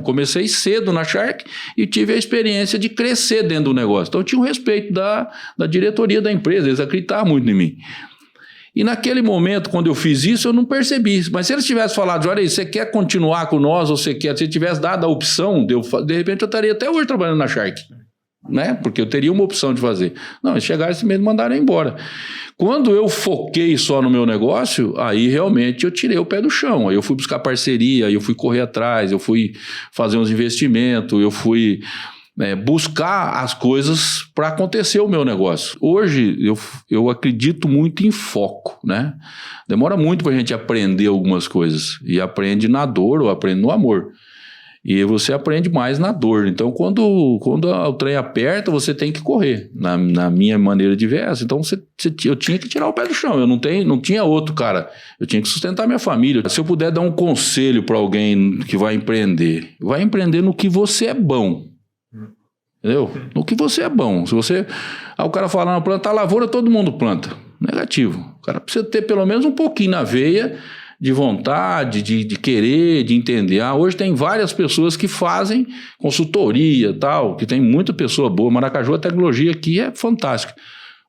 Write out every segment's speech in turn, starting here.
exemplo, comecei cedo na Shark e tive a experiência de crescer dentro do negócio. Então eu tinha o respeito da diretoria da empresa, eles acreditavam muito em mim. E naquele momento, quando eu fiz isso, eu não percebi. Mas se eles tivessem falado, olha aí, você quer continuar com nós ou você quer... Se tivesse dado a opção, de repente eu estaria até hoje trabalhando na Shark. Né? Porque eu teria uma opção de fazer. Não, eles chegaram esse mês e mandaram embora. Quando eu foquei só no meu negócio, aí realmente eu tirei o pé do chão. Aí eu fui buscar parceria, aí eu fui correr atrás, eu fui fazer uns investimentos, eu fui... buscar as coisas para acontecer o meu negócio. Hoje eu acredito muito em foco, né? Demora muito para a gente aprender algumas coisas, e aprende na dor ou aprende no amor. E você aprende mais na dor. Então, quando o trem aperta, você tem que correr. Na minha maneira de ver essa. Então, eu tinha que tirar o pé do chão. Eu não tinha outro, cara. Eu tinha que sustentar minha família. Se eu puder dar um conselho para alguém que vai empreender no que você é bom. Entendeu? No que você é bom. Se você... o cara fala, não, plantar lavoura, todo mundo planta. Negativo. O cara precisa ter pelo menos um pouquinho na veia de vontade, de querer, de entender. Hoje tem várias pessoas que fazem consultoria, tal, que tem muita pessoa boa. Maracaju, a tecnologia aqui é fantástica.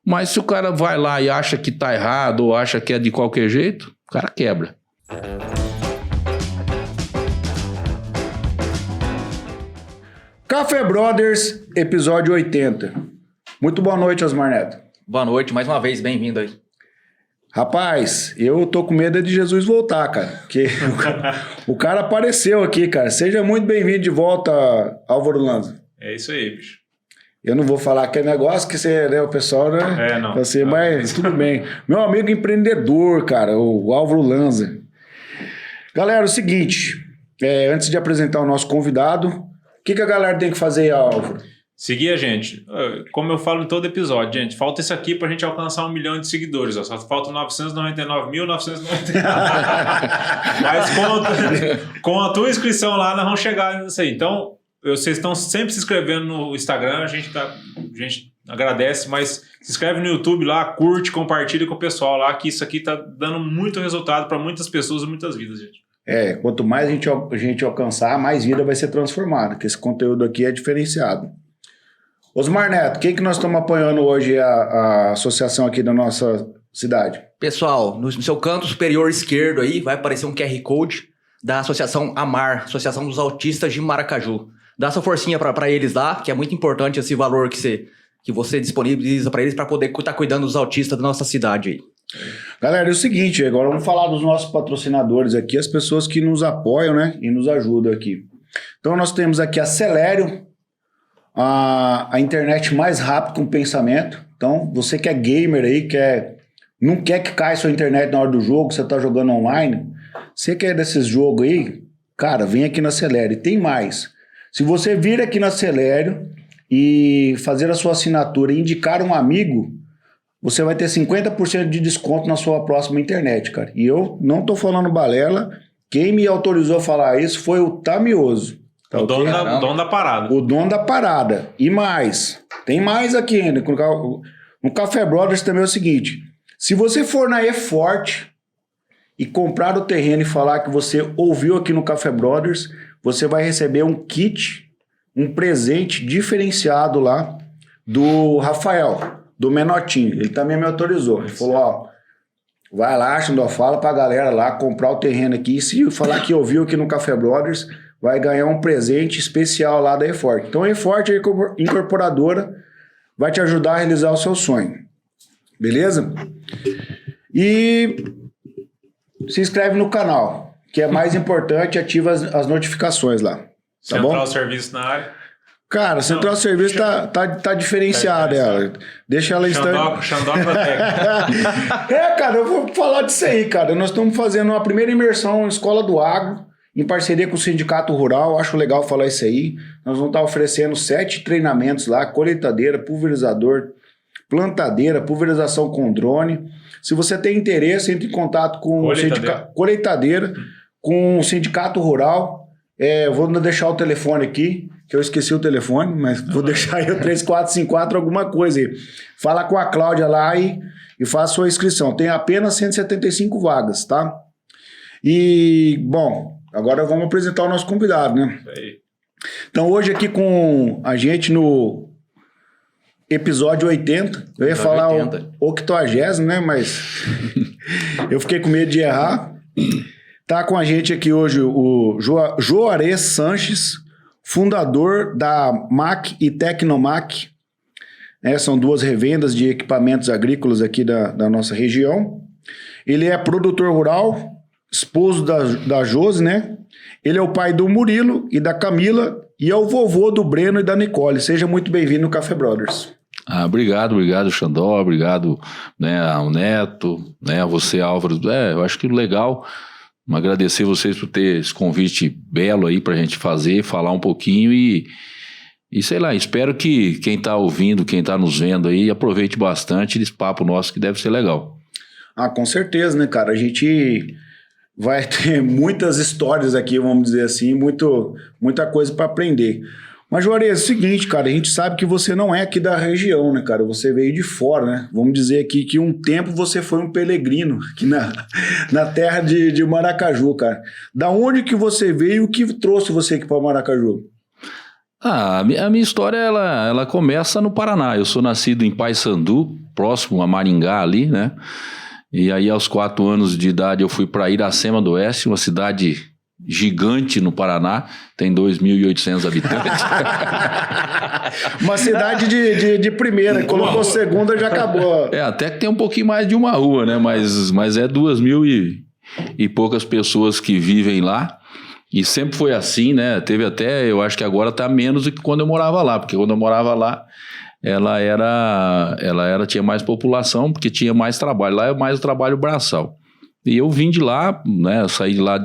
Mas se o cara vai lá e acha que está errado ou acha que é de qualquer jeito, o cara quebra. Café Brothers, episódio 80. Muito boa noite, Osmar Neto. Boa noite, mais uma vez, bem-vindo aí. Rapaz, eu tô com medo de Jesus voltar, cara. Porque o cara apareceu aqui, cara. Seja muito bem-vindo de volta, Álvaro Lanza. É isso aí, bicho. Eu não vou falar aquele negócio que você, né, o pessoal, né? Não. Você, mas tudo bem. Meu amigo empreendedor, cara, o Álvaro Lanza. Galera, é o seguinte, antes de apresentar o nosso convidado, o que a galera tem que fazer, Álvaro? Seguir a gente. Como eu falo em todo episódio, gente, falta isso aqui pra gente alcançar 1 milhão de seguidores. Só falta 999.999. Mas com a tua inscrição lá, nós vamos chegar nisso aí. Então, vocês estão sempre se inscrevendo no Instagram, a gente agradece, mas se inscreve no YouTube lá, curte, compartilha com o pessoal lá, que isso aqui tá dando muito resultado para muitas pessoas e muitas vidas, gente. Quanto mais a gente alcançar, mais vida vai ser transformada, porque esse conteúdo aqui é diferenciado. Osmar Neto, quem que nós estamos apoiando hoje a associação aqui da nossa cidade? Pessoal, no seu canto superior esquerdo aí vai aparecer um QR Code da Associação AMAR, Associação dos Autistas de Maracaju. Dá essa forcinha para eles lá, que é muito importante esse valor que você disponibiliza para eles para poder estar cuidando dos autistas da nossa cidade aí. Galera, é o seguinte, agora vamos falar dos nossos patrocinadores aqui, as pessoas que nos apoiam, né, e nos ajudam aqui. Então nós temos aqui a Celerio, a internet mais rápida com pensamento. Então, você que é gamer aí, não quer que caia sua internet na hora do jogo, você tá jogando online, você quer desses jogos aí, cara, vem aqui na Celerio. E tem mais. Se você vir aqui na Celerio e fazer a sua assinatura e indicar um amigo, você vai ter 50% de desconto na sua próxima internet, cara. E eu não tô falando balela, quem me autorizou a falar isso foi o Tamioso. Tá, o dono da parada. O dono da parada. E mais. Tem mais aqui ainda. No Café Brothers também é o seguinte. Se você for na E-Forte e comprar o terreno e falar que você ouviu aqui no Café Brothers, você vai receber um kit, um presente diferenciado lá do Rafael, do Menotinho. Ele também me autorizou. Ele falou, vai lá, Xandó, fala pra galera lá comprar o terreno aqui. E se falar que ouviu aqui no Café Brothers, vai ganhar um presente especial lá da E-Forte. Então a E-Forte, a incorporadora, vai te ajudar a realizar o seu sonho. Beleza? E se inscreve no canal, que é mais importante, ativa as notificações lá. Tá Central bom? Serviço na área. Cara, a Central Serviço tá diferenciada. Ela. Deixa ela estar... Xandoca técnica. Cara, eu vou falar disso aí, cara. Nós estamos fazendo a primeira imersão em Escola do Agro, em parceria com o Sindicato Rural. Acho legal falar isso aí. Nós vamos estar oferecendo 7 treinamentos lá: colheitadeira, pulverizador, plantadeira, pulverização com drone. Se você tem interesse, entre em contato com colheitadeira, com o Sindicato Rural. Eu vou deixar o telefone aqui, que eu esqueci o telefone, mas vou deixar aí o 3454, alguma coisa aí. Fala com a Cláudia lá e faça sua inscrição. Tem apenas 175 vagas, tá? E, bom, Agora vamos apresentar o nosso convidado, né? Isso aí. Então, hoje aqui com a gente no episódio 80, eu ia falar 80. o 80º, né? Mas eu fiquei com medo de errar. Tá com a gente aqui hoje o Juarez Sanches, fundador da MAC e Tecnomac. São duas revendas de equipamentos agrícolas aqui da nossa região. Ele é produtor rural, esposo da Josi, né? Ele é o pai do Murilo e da Camila e é o vovô do Breno e da Nicole. Seja muito bem-vindo no Café Brothers. Obrigado, Xandó, obrigado, né, ao Neto, né, a você, Álvaro. Eu acho que legal, agradecer vocês por ter esse convite belo aí pra gente falar um pouquinho e sei lá, espero que quem tá ouvindo, quem tá nos vendo aí, aproveite bastante desse papo nosso que deve ser legal. Com certeza, né, cara? A gente vai ter muitas histórias aqui, vamos dizer assim, muita coisa para aprender. Mas, Juarez, é o seguinte, cara, a gente sabe que você não é aqui da região, né, cara? Você veio de fora, né? Vamos dizer aqui que um tempo você foi um peregrino aqui na terra de Maracaju, cara. Da onde que você veio e o que trouxe você aqui para Maracaju? A minha história, ela começa no Paraná. Eu sou nascido em Paysandu, próximo a Maringá ali, né? E aí, aos 4 anos de idade, eu fui para Iracema do Oeste, uma cidade gigante no Paraná, tem 2.800 habitantes. Uma cidade de primeira, colocou segunda, já acabou. Até que tem um pouquinho mais de uma rua, né? Mas é 2.000 e poucas pessoas que vivem lá. E sempre foi assim, né? Teve até, eu acho que agora tá menos do que quando eu morava lá, porque quando eu morava lá, tinha mais população, porque tinha mais trabalho. Lá é mais o trabalho braçal. E eu vim de lá, né? Eu saí de lá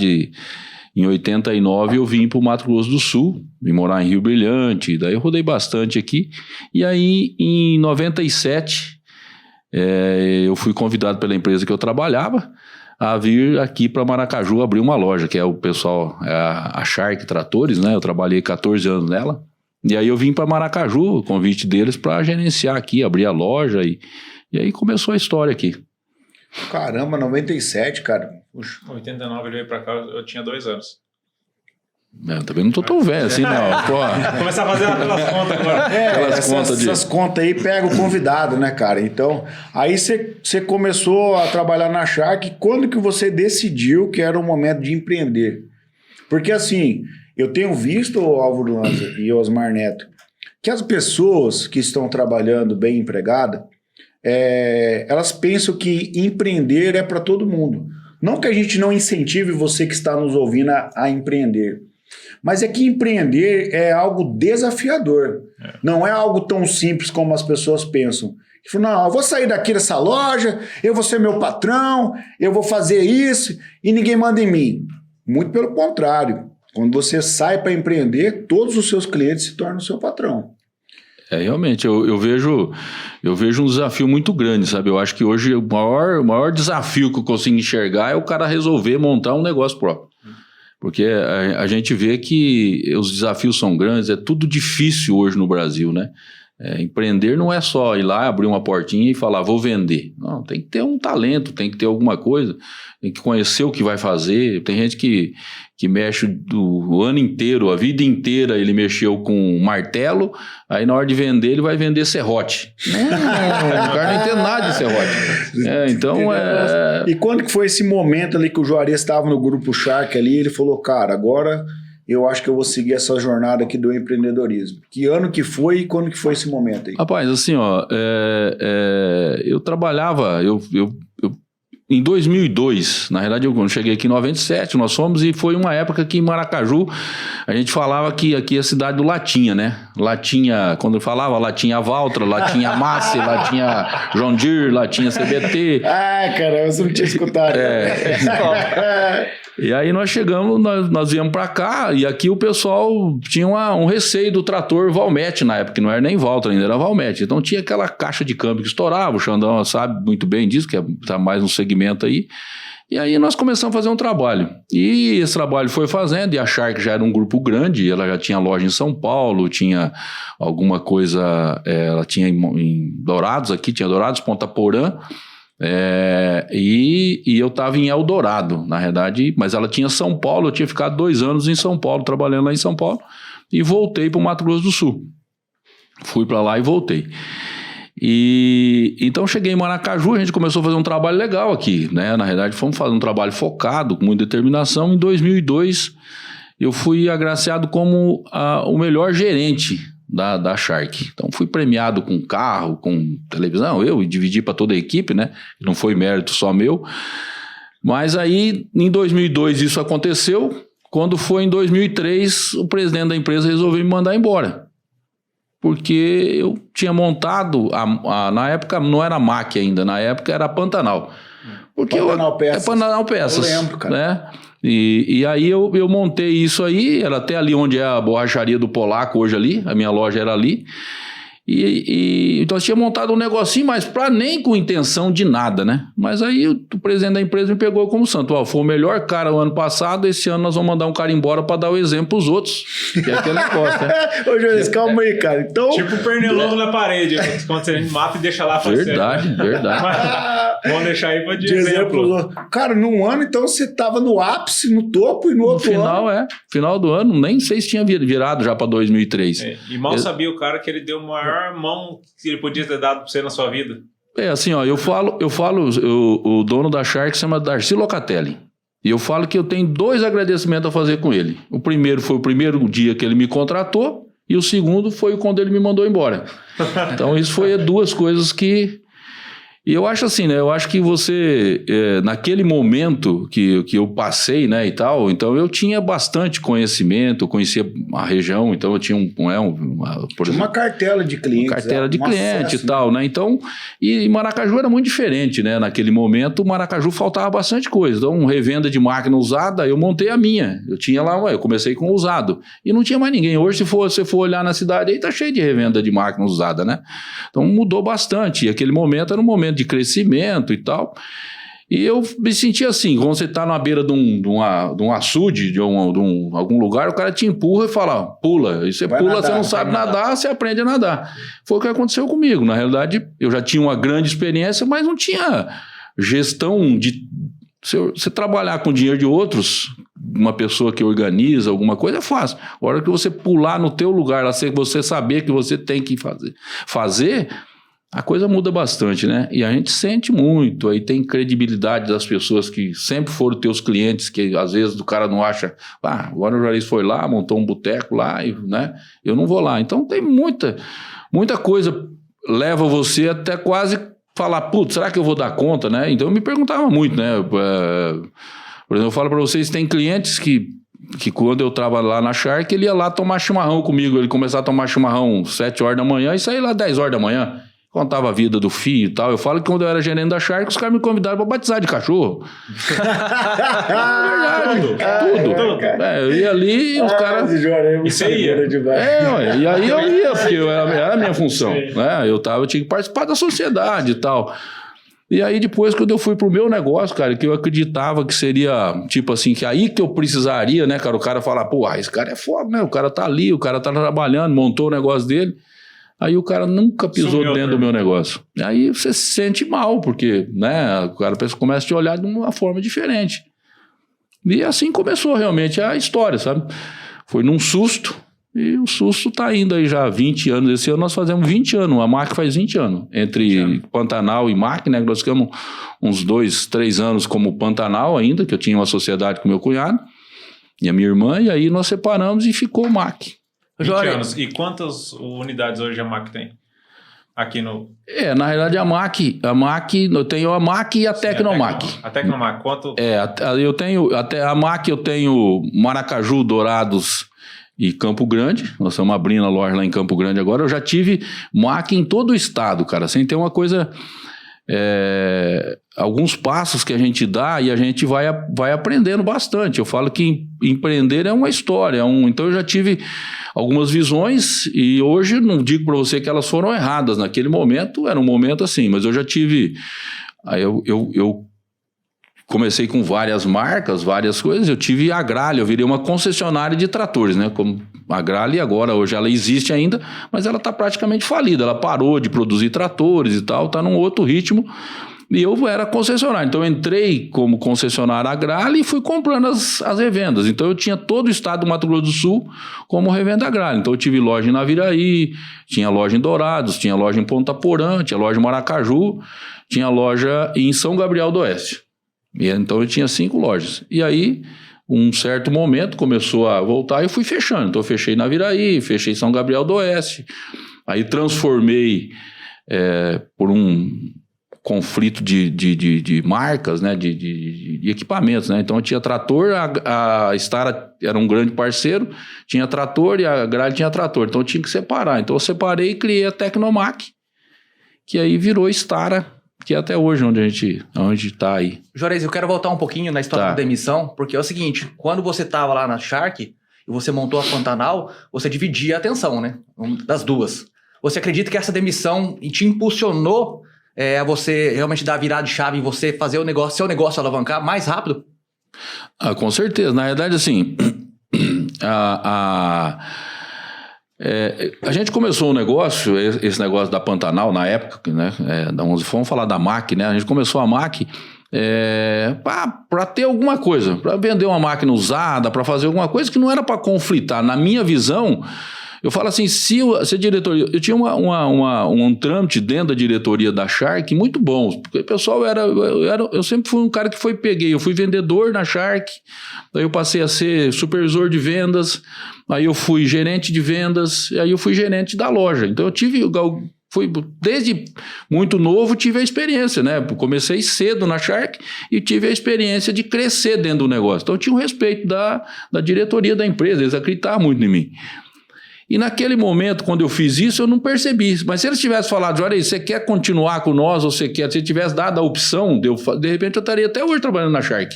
em 89, eu vim para o Mato Grosso do Sul, vim morar em Rio Brilhante, daí eu rodei bastante aqui. E aí, em 97, eu fui convidado pela empresa que eu trabalhava a vir aqui para Maracaju abrir uma loja, que é o pessoal, a Shark Tratores, né? Eu trabalhei 14 anos nela. E aí eu vim para Maracaju, o convite deles para gerenciar aqui, abrir a loja e aí começou a história aqui. Caramba, 97, cara. Puxa. 89 ele veio pra cá, eu tinha 2 anos. Também não tô tão velho assim, não. Começar a fazer aquelas contas agora. Essas contas aí pega o convidado, né, cara? Então, aí você começou a trabalhar na Shark. Quando que você decidiu que era o momento de empreender? Porque assim, eu tenho visto, Álvaro Lanza e Osmar Neto, que as pessoas que estão trabalhando bem empregadas, elas pensam que empreender é para todo mundo. Não que a gente não incentive você que está nos ouvindo a empreender, mas é que empreender é algo desafiador. Não é algo tão simples como as pessoas pensam. Não, eu vou sair daqui dessa loja, eu vou ser meu patrão, eu vou fazer isso e ninguém manda em mim. Muito pelo contrário. Quando você sai para empreender, todos os seus clientes se tornam seu patrão. Realmente, eu vejo um desafio muito grande, sabe? Eu acho que hoje o maior desafio que eu consigo enxergar é o cara resolver montar um negócio próprio. Porque a gente vê que os desafios são grandes, é tudo difícil hoje no Brasil, né? Empreender não é só ir lá, abrir uma portinha e falar, vou vender. Não, tem que ter um talento, tem que ter alguma coisa, tem que conhecer o que vai fazer. Tem gente que mexe o ano inteiro, a vida inteira ele mexeu com martelo, aí na hora de vender ele vai vender serrote. O cara não entende nada de serrote. Então E quando que foi esse momento ali que o Juarez estava no grupo Shark ali, ele falou, cara, agora eu acho que eu vou seguir essa jornada aqui do empreendedorismo. Que ano que foi e quando que foi esse momento aí? Rapaz, assim, eu trabalhava, em 2002, na realidade eu cheguei aqui em 97, nós fomos, e foi uma época que em Maracaju a gente falava que aqui é a cidade do Latinha, né? Latinha, quando eu falava, Latinha Valtra, Latinha Massi, Latinha John Deere, Latinha CBT. Caramba, você não tinha escutado. E aí nós chegamos, nós viemos pra cá, e aqui o pessoal tinha um receio do trator Valmet na época, que não era nem Valtra, ainda era Valmet. Então tinha aquela caixa de câmbio que estourava, o Xandão sabe muito bem disso, que tá mais no segmento aí. E aí nós começamos a fazer um trabalho. E esse trabalho foi fazendo, e a Shark já era um grupo grande, ela já tinha loja em São Paulo, tinha alguma coisa, ela tinha em Dourados aqui, tinha Dourados, Ponta Porã, E eu estava em Eldorado, na verdade, mas ela tinha São Paulo, eu tinha ficado 2 anos em São Paulo, trabalhando lá em São Paulo, e voltei para o Mato Grosso do Sul. Fui para lá e voltei. Então cheguei em Maracaju, a gente começou a fazer um trabalho legal aqui, né? Na verdade, fomos fazer um trabalho focado, com muita determinação. Em 2002, eu fui agraciado como o melhor gerente da Shark. Então fui premiado com carro, com televisão, eu dividi para toda a equipe, né? Não foi mérito só meu. Mas aí, em 2002, isso aconteceu. Quando foi em 2003, o presidente da empresa resolveu me mandar embora. Porque eu tinha montado, na época não era MAC ainda, na época era Pantanal. Pantanal Peças. Pantanal Peças. Eu lembro, cara. Né? E aí eu montei isso aí, era até ali onde é a borracharia do Polaco hoje ali, a minha loja era ali. Então eu tinha montado um negocinho, mas nem com intenção de nada, né? Mas aí o presidente da empresa me pegou como santo. Foi o melhor cara o ano passado, esse ano nós vamos mandar um cara embora para dar o exemplo pros outros. Que é aquele negócio, né? Ô, Jones, calma aí, cara. Então... Tipo o pernilongo na parede, quando você mata e deixa lá pra Verdade. Vamos deixar aí de exemplo. Cara, num ano, então, você tava no ápice, no topo, e no outro ano... Final do ano, nem sei se tinha virado já para 2003. E mal sabia o cara que ele deu o maior mão que ele podia ter dado pra você na sua vida. Assim, ó, eu falo, o dono da Shark se chama Darcy Locatelli. E eu falo que eu tenho 2 agradecimentos a fazer com ele. O primeiro foi o primeiro dia que ele me contratou, e o segundo foi quando ele me mandou embora. Então, isso foi 2 coisas que... E eu acho assim, né? Eu acho que você, naquele momento que eu passei, né, e tal, então eu tinha bastante conhecimento, eu conhecia a região, então eu tinha uma cartela de clientes. Uma cartela de cliente e tal, né? Então, e Maracaju era muito diferente, né? Naquele momento, Maracaju faltava bastante coisa. Então, revenda de máquina usada, eu montei a minha. Eu tinha lá, eu comecei com usado. E não tinha mais ninguém. Hoje, se você for olhar na cidade, aí tá cheio de revenda de máquina usada, né? Então, mudou bastante. E aquele momento era um momento de crescimento e tal. E eu me sentia assim, quando você está na beira de um açude, de algum lugar, o cara te empurra e fala, pula. E você pula, nadar, você não sabe nadar, você aprende a nadar. Foi o que aconteceu comigo. Na realidade, eu já tinha uma grande experiência, mas não tinha gestão de... Você trabalhar com dinheiro de outros, uma pessoa que organiza alguma coisa, é fácil. A hora que você pular no teu lugar, você saber que você tem que fazer, a coisa muda bastante, né? E a gente sente muito, aí tem credibilidade das pessoas que sempre foram teus clientes, que às vezes o cara não acha, agora o Juarez foi lá, montou um boteco lá, né? Eu não vou lá. Então tem muita coisa leva você até quase falar, putz, será que eu vou dar conta, né? Então eu me perguntava muito, né? Por exemplo, eu falo para vocês, tem clientes que quando eu trabalho lá na Shark, ele ia lá tomar chimarrão comigo, ele começava a tomar chimarrão 7 horas da manhã e saía lá 10 horas da manhã. Contava a vida do filho e tal. Eu falo que quando eu era gerente da Shark, os caras me convidaram para batizar de cachorro. Tudo. Eu ia ali e os caras... E você ia? E aí eu ia, porque era a minha função. Né? Eu tinha que participar da sociedade e tal. E aí depois, quando eu fui pro meu negócio, cara, que eu acreditava que seria, tipo assim, que aí que eu precisaria, né, cara, o cara falar, esse cara é foda, né? O cara tá ali, o cara tá trabalhando, montou o negócio dele. Aí o cara nunca pisou dentro do meu negócio. E aí você se sente mal, porque, né, o cara começa a te olhar de uma forma diferente. E assim começou realmente a história, sabe? Foi num susto, e o susto tá indo aí já há 20 anos. Esse ano nós fazemos 20 anos, a MAC faz 20 anos. Entre Pantanal e MAC, né, nós ficamos uns 2, 3 anos como Pantanal ainda, que eu tinha uma sociedade com meu cunhado e a minha irmã, e aí nós separamos e ficou o MAC. 20 anos. E quantas unidades hoje a MAC tem? Aqui no... na realidade a MAC, eu tenho a MAC e a Tecnomac. A Tecnomac, quanto? Eu tenho, até a MAC eu tenho Maracaju, Dourados e Campo Grande. Nós estamos abrindo a loja lá em Campo Grande agora. Eu já tive MAC em todo o estado, cara. Sem ter uma coisa... alguns passos que a gente dá e a gente vai aprendendo bastante. Eu falo que empreender é uma história. Então eu já tive algumas visões e hoje não digo para você que elas foram erradas. Naquele momento era um momento assim, mas eu já tive... Eu comecei com várias marcas, várias coisas. Eu tive a Gralha, eu virei uma concessionária de tratores, né? Como a Gralha agora, hoje ela existe ainda, mas ela está praticamente falida. Ela parou de produzir tratores e tal, está num outro ritmo. E eu era concessionário. Então eu entrei como concessionário agrário e fui comprando as revendas. Então eu tinha todo o estado do Mato Grosso do Sul como revenda agrária. Então eu tive loja em Naviraí, tinha loja em Dourados, tinha loja em Ponta Porã, tinha loja em Maracaju, tinha loja em São Gabriel do Oeste. E então eu tinha 5 lojas. E aí, um certo momento, começou a voltar e eu fui fechando. Então eu fechei Naviraí, fechei São Gabriel do Oeste. Aí transformei por um conflito de marcas, né, de equipamentos, né? Então eu tinha trator, a Stara era um grande parceiro, tinha trator e a Agrale tinha trator, então eu tinha que separar. Então eu separei e criei a Tecnomac, que aí virou Stara, que é até hoje onde a gente está aí. Juarez, eu quero voltar um pouquinho na história da demissão, porque é o seguinte, quando você estava lá na Shark e você montou a Pantanal, você dividia a atenção, né, das duas. Você acredita que essa demissão te impulsionou a você realmente dar a virada de chave em você fazer seu negócio alavancar mais rápido? Com certeza. Na verdade, assim, a gente começou um negócio, esse negócio da Pantanal na época, né? Vamos falar da MAC, né? A gente começou a MAC para ter alguma coisa, para vender uma máquina usada, para fazer alguma coisa que não era para conflitar. Na minha visão, eu falo assim, se a diretoria... Eu tinha um trâmite dentro da diretoria da Shark muito bom, porque o pessoal eu sempre fui um cara que eu fui vendedor na Shark, daí eu passei a ser supervisor de vendas, aí eu fui gerente de vendas, aí eu fui gerente da loja. Então desde muito novo tive a experiência, né? Comecei cedo na Shark e tive a experiência de crescer dentro do negócio. Então eu tinha o respeito da diretoria da empresa, eles acreditavam muito em mim. E naquele momento, quando eu fiz isso, eu não percebi. Mas se eles tivessem falado, olha aí, você quer continuar com nós ou você quer? Se tivesse dado a opção, de repente eu estaria até hoje trabalhando na Shark,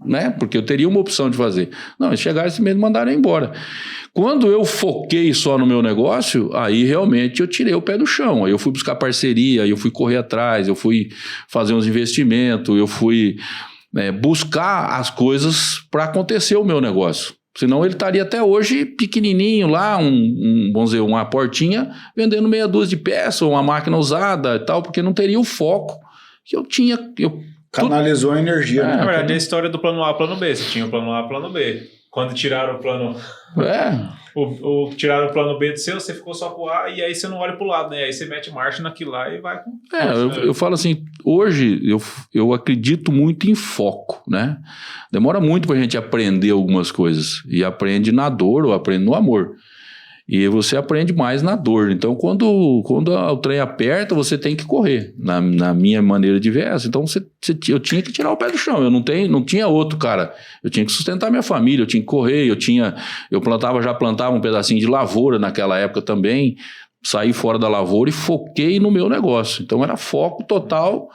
né? Porque eu teria uma opção de fazer. Não, eles chegaram esse mês e mandaram embora. Quando eu foquei só no meu negócio, aí realmente eu tirei o pé do chão. Aí eu fui buscar parceria, aí eu fui correr atrás, eu fui fazer uns investimentos, eu fui buscar as coisas para acontecer o meu negócio. Senão ele estaria até hoje pequenininho lá, vamos dizer, uma portinha, vendendo meia dúzia de peças, ou uma máquina usada e tal, porque não teria o foco que eu tinha. Canalizou a energia, né? Na verdade, é a história do plano A, plano B. Você tinha o plano A, plano B. Quando tiraram o plano... tiraram o plano B do seu, você ficou só pro A e aí você não olha pro lado, né? Aí você mete marcha naquilo lá e vai com... eu falo assim, hoje eu acredito muito em foco, né? Demora muito pra gente aprender algumas coisas. E aprende na dor ou aprende no amor. E você aprende mais na dor. Então, quando o trem aperta, você tem que correr. Na minha maneira de ver essa. Então, eu tinha que tirar o pé do chão. Eu não tinha outro, cara. Eu tinha que sustentar minha família, eu tinha que correr, eu já plantava um pedacinho de lavoura naquela época também. Saí fora da lavoura e foquei no meu negócio. Então, era foco total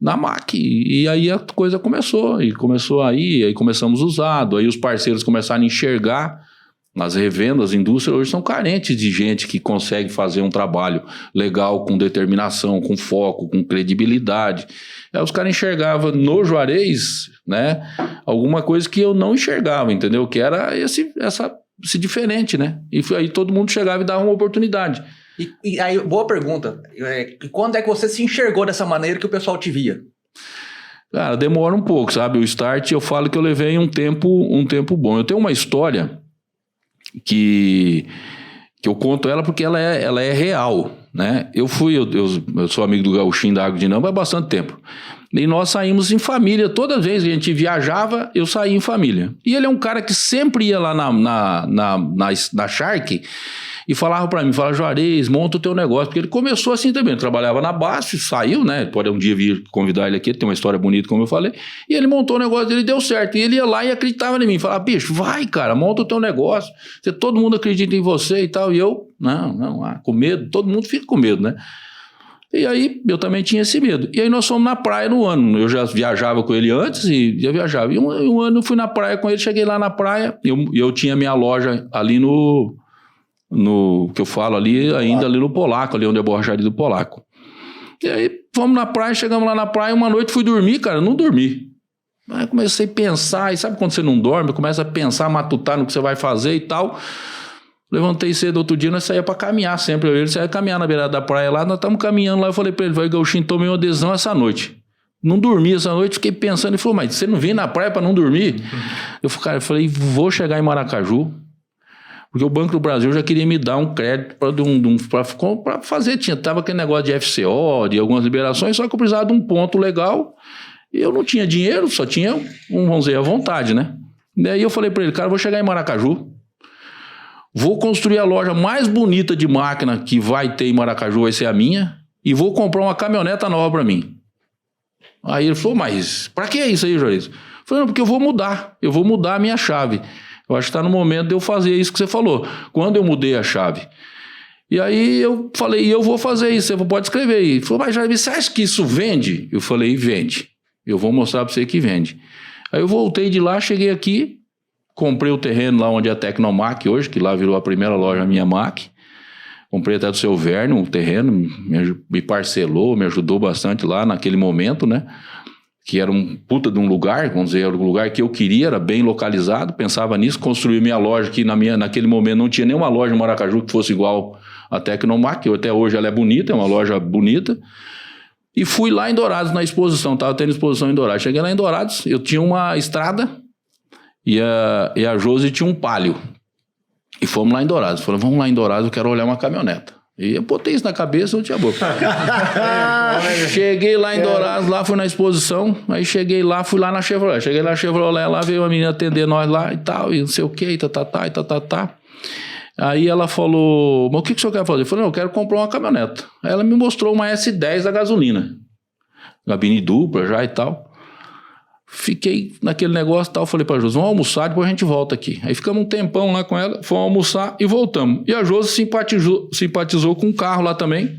na MAC. E aí a coisa começou. Aí começamos usado. Aí os parceiros começaram a enxergar. As revendas, as indústrias hoje são carentes de gente que consegue fazer um trabalho legal, com determinação, com foco, com credibilidade. Aí os caras enxergavam no Juarez, né, alguma coisa que eu não enxergava, entendeu? Que era esse diferente, né? E aí todo mundo chegava e dava uma oportunidade. E aí, boa pergunta. E quando é que você se enxergou dessa maneira que o pessoal te via? Cara, demora um pouco, sabe? O start, eu falo que eu levei um tempo bom. Eu tenho uma história que eu conto ela porque ela é real, né? Eu sou amigo do Gauchinho da Água de Namba há bastante tempo. E nós saímos em família. Toda vez que a gente viajava, eu saía em família. E ele é um cara que sempre ia lá na Shark e falava pra mim, Juarez, monta o teu negócio. Porque ele começou assim também, ele trabalhava na base, saiu, né? Pode um dia vir convidar ele aqui, ele tem uma história bonita, como eu falei. E ele montou o negócio dele e deu certo. E ele ia lá e acreditava em mim. Falava, bicho, vai, cara, monta o teu negócio. Todo mundo acredita em você e tal. E eu, com medo. Todo mundo fica com medo, né? E aí, eu também tinha esse medo. E aí nós fomos na praia no ano. Eu já viajava com ele antes e já viajava. E um ano eu fui na praia com ele, cheguei lá na praia. Eu tinha minha loja ali no que eu falo ali, ainda ali no Polaco, ali onde é a borracharia do Polaco. E aí, fomos na praia, chegamos lá na praia, uma noite fui dormir, cara, não dormi. Aí comecei a pensar, e sabe quando você não dorme, começa a pensar, matutar no que você vai fazer e tal. Levantei cedo, outro dia nós saíamos pra caminhar sempre, ele saía caminhar na beirada da praia lá, nós estamos caminhando lá, eu falei pra ele, Gauchinho, tomei uma decisão essa noite. Não dormi essa noite, fiquei pensando. Ele falou, mas você não vem na praia para não dormir? Eu falei, vou chegar em Maracaju, porque o Banco do Brasil já queria me dar um crédito para fazer. Tava aquele negócio de FCO, de algumas liberações, só que eu precisava de um ponto legal. E eu não tinha dinheiro, só tinha, vamos dizer, a vontade, né? Daí eu falei para ele, cara, eu vou chegar em Maracaju, vou construir a loja mais bonita de máquina que vai ter em Maracaju, vai ser a minha, e vou comprar uma caminhoneta nova para mim. Aí ele falou, mas pra que isso aí, Juarez? Eu falei, não, porque eu vou mudar a minha chave. Eu acho que está no momento de eu fazer isso que você falou. Quando eu mudei a chave. E aí eu falei, eu vou fazer isso, você pode escrever aí. Ele falou, mas Juarez, você acha que isso vende? Eu falei, vende. Eu vou mostrar para você que vende. Aí eu voltei de lá, cheguei aqui, comprei o terreno lá onde é a Tecnomac hoje, que lá virou a primeira loja minha Mac. Comprei até do seu Verno um terreno, me parcelou, me ajudou bastante lá naquele momento, né? Que era um puta de um lugar, vamos dizer, era o lugar que eu queria, era bem localizado, pensava nisso, construí minha loja, que naquele momento não tinha nenhuma loja em Maracaju que fosse igual a Tecnomac, até hoje ela é bonita, é uma loja bonita. E fui lá em Dourados, na exposição, estava tendo exposição em Dourados. Cheguei lá em Dourados, eu tinha uma estrada e a Josi tinha um Palio. E fomos lá em Dourados. Falei, vamos lá em Dourados, eu quero olhar uma caminhoneta. E eu botei isso na cabeça, eu tinha boca. Cheguei lá em Dourados, lá fui na exposição, aí cheguei lá, fui lá na Chevrolet. Cheguei lá na Chevrolet, lá veio uma menina atender nós lá e tal, e não sei o que, tá. Aí ela falou, mas o que o senhor quer fazer? Eu falei, não, eu quero comprar uma caminhoneta. Aí ela me mostrou uma S10 a gasolina. Gabine dupla já e tal. Fiquei naquele negócio e tal, falei pra Josi, vamos almoçar, depois a gente volta aqui. Aí ficamos um tempão lá com ela, fomos almoçar e voltamos. E a Josi simpatizou com um carro lá também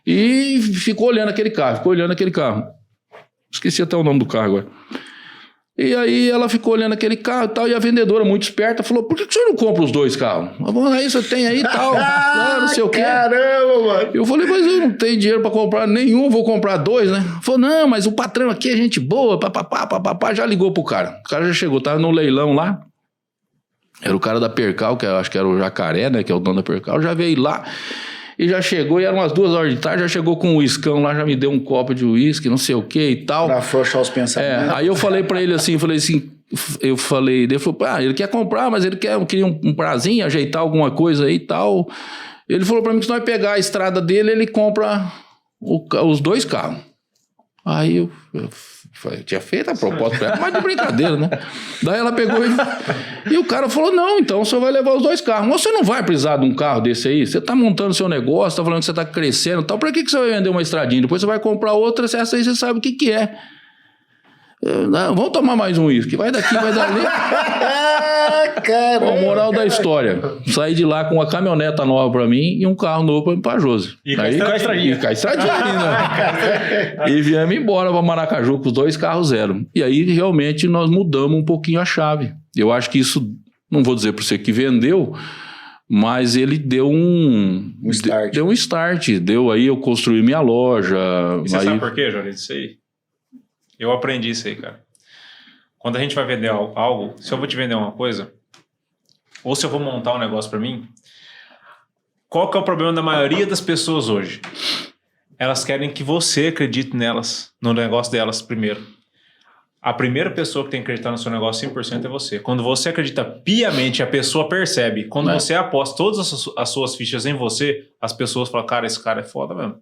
e ficou olhando aquele carro. Esqueci até o nome do carro agora. E aí ela ficou olhando aquele carro e tal, e a vendedora, muito esperta, falou, por que o senhor não compra os dois carros? Aí você tem aí e tal, não sei o quê. Caramba, mano. Eu falei, mas eu não tenho dinheiro pra comprar nenhum, vou comprar dois, né? Falou, não, mas o patrão aqui é gente boa, papapá, já ligou pro cara. O cara já chegou, tava no leilão lá, era o cara da Percal, que eu acho que era o Jacaré, né, que é o dono da Percal, já veio lá. E já chegou, e eram umas 2 horas de tarde, já chegou com um uiscão lá, já me deu um copo de uísque, não sei o que e tal. Pra afrouxar os pensamentos. Aí eu falei pra ele assim, ele falou, ele quer comprar, mas ele queria um prazinho, ajeitar alguma coisa aí e tal. Ele falou pra mim que se nós pegar a estrada dele, ele compra os 2 carros. Aí eu tinha feito a proposta pra ela, mas de brincadeira, né? Daí ela pegou e o cara falou, não, então o senhor vai levar os 2 carros. Mas você não vai precisar de um carro desse aí? Você tá montando seu negócio, tá falando que você tá crescendo e tal. Pra que você vai vender uma estradinha? Depois você vai comprar outra, essa aí você sabe o que é. Não, vamos tomar mais um uísque. Vai daqui, vai dali. Caramba, moral da história. Saí de lá com uma caminhoneta nova pra mim e um carro novo pra Josi. E com a estradinha. E com a estradinha ainda. E viemos embora pra Maracaju com os 2 carros zero. E aí realmente nós mudamos um pouquinho a chave. Eu acho que isso, não vou dizer pra você que vendeu, mas ele deu um start. Deu um start. Deu aí, eu construí minha loja. E você sabe por quê, Jorge? Isso aí. Eu aprendi isso aí, cara. Quando a gente vai vender algo, se eu vou te vender uma coisa, ou se eu vou montar um negócio pra mim, qual que é o problema da maioria das pessoas hoje? Elas querem que você acredite nelas, no negócio delas primeiro. A primeira pessoa que tem que acreditar no seu negócio 100% é você. Quando você acredita piamente, a pessoa percebe. Quando você aposta todas as suas fichas em você, as pessoas falam, cara, esse cara é foda mesmo.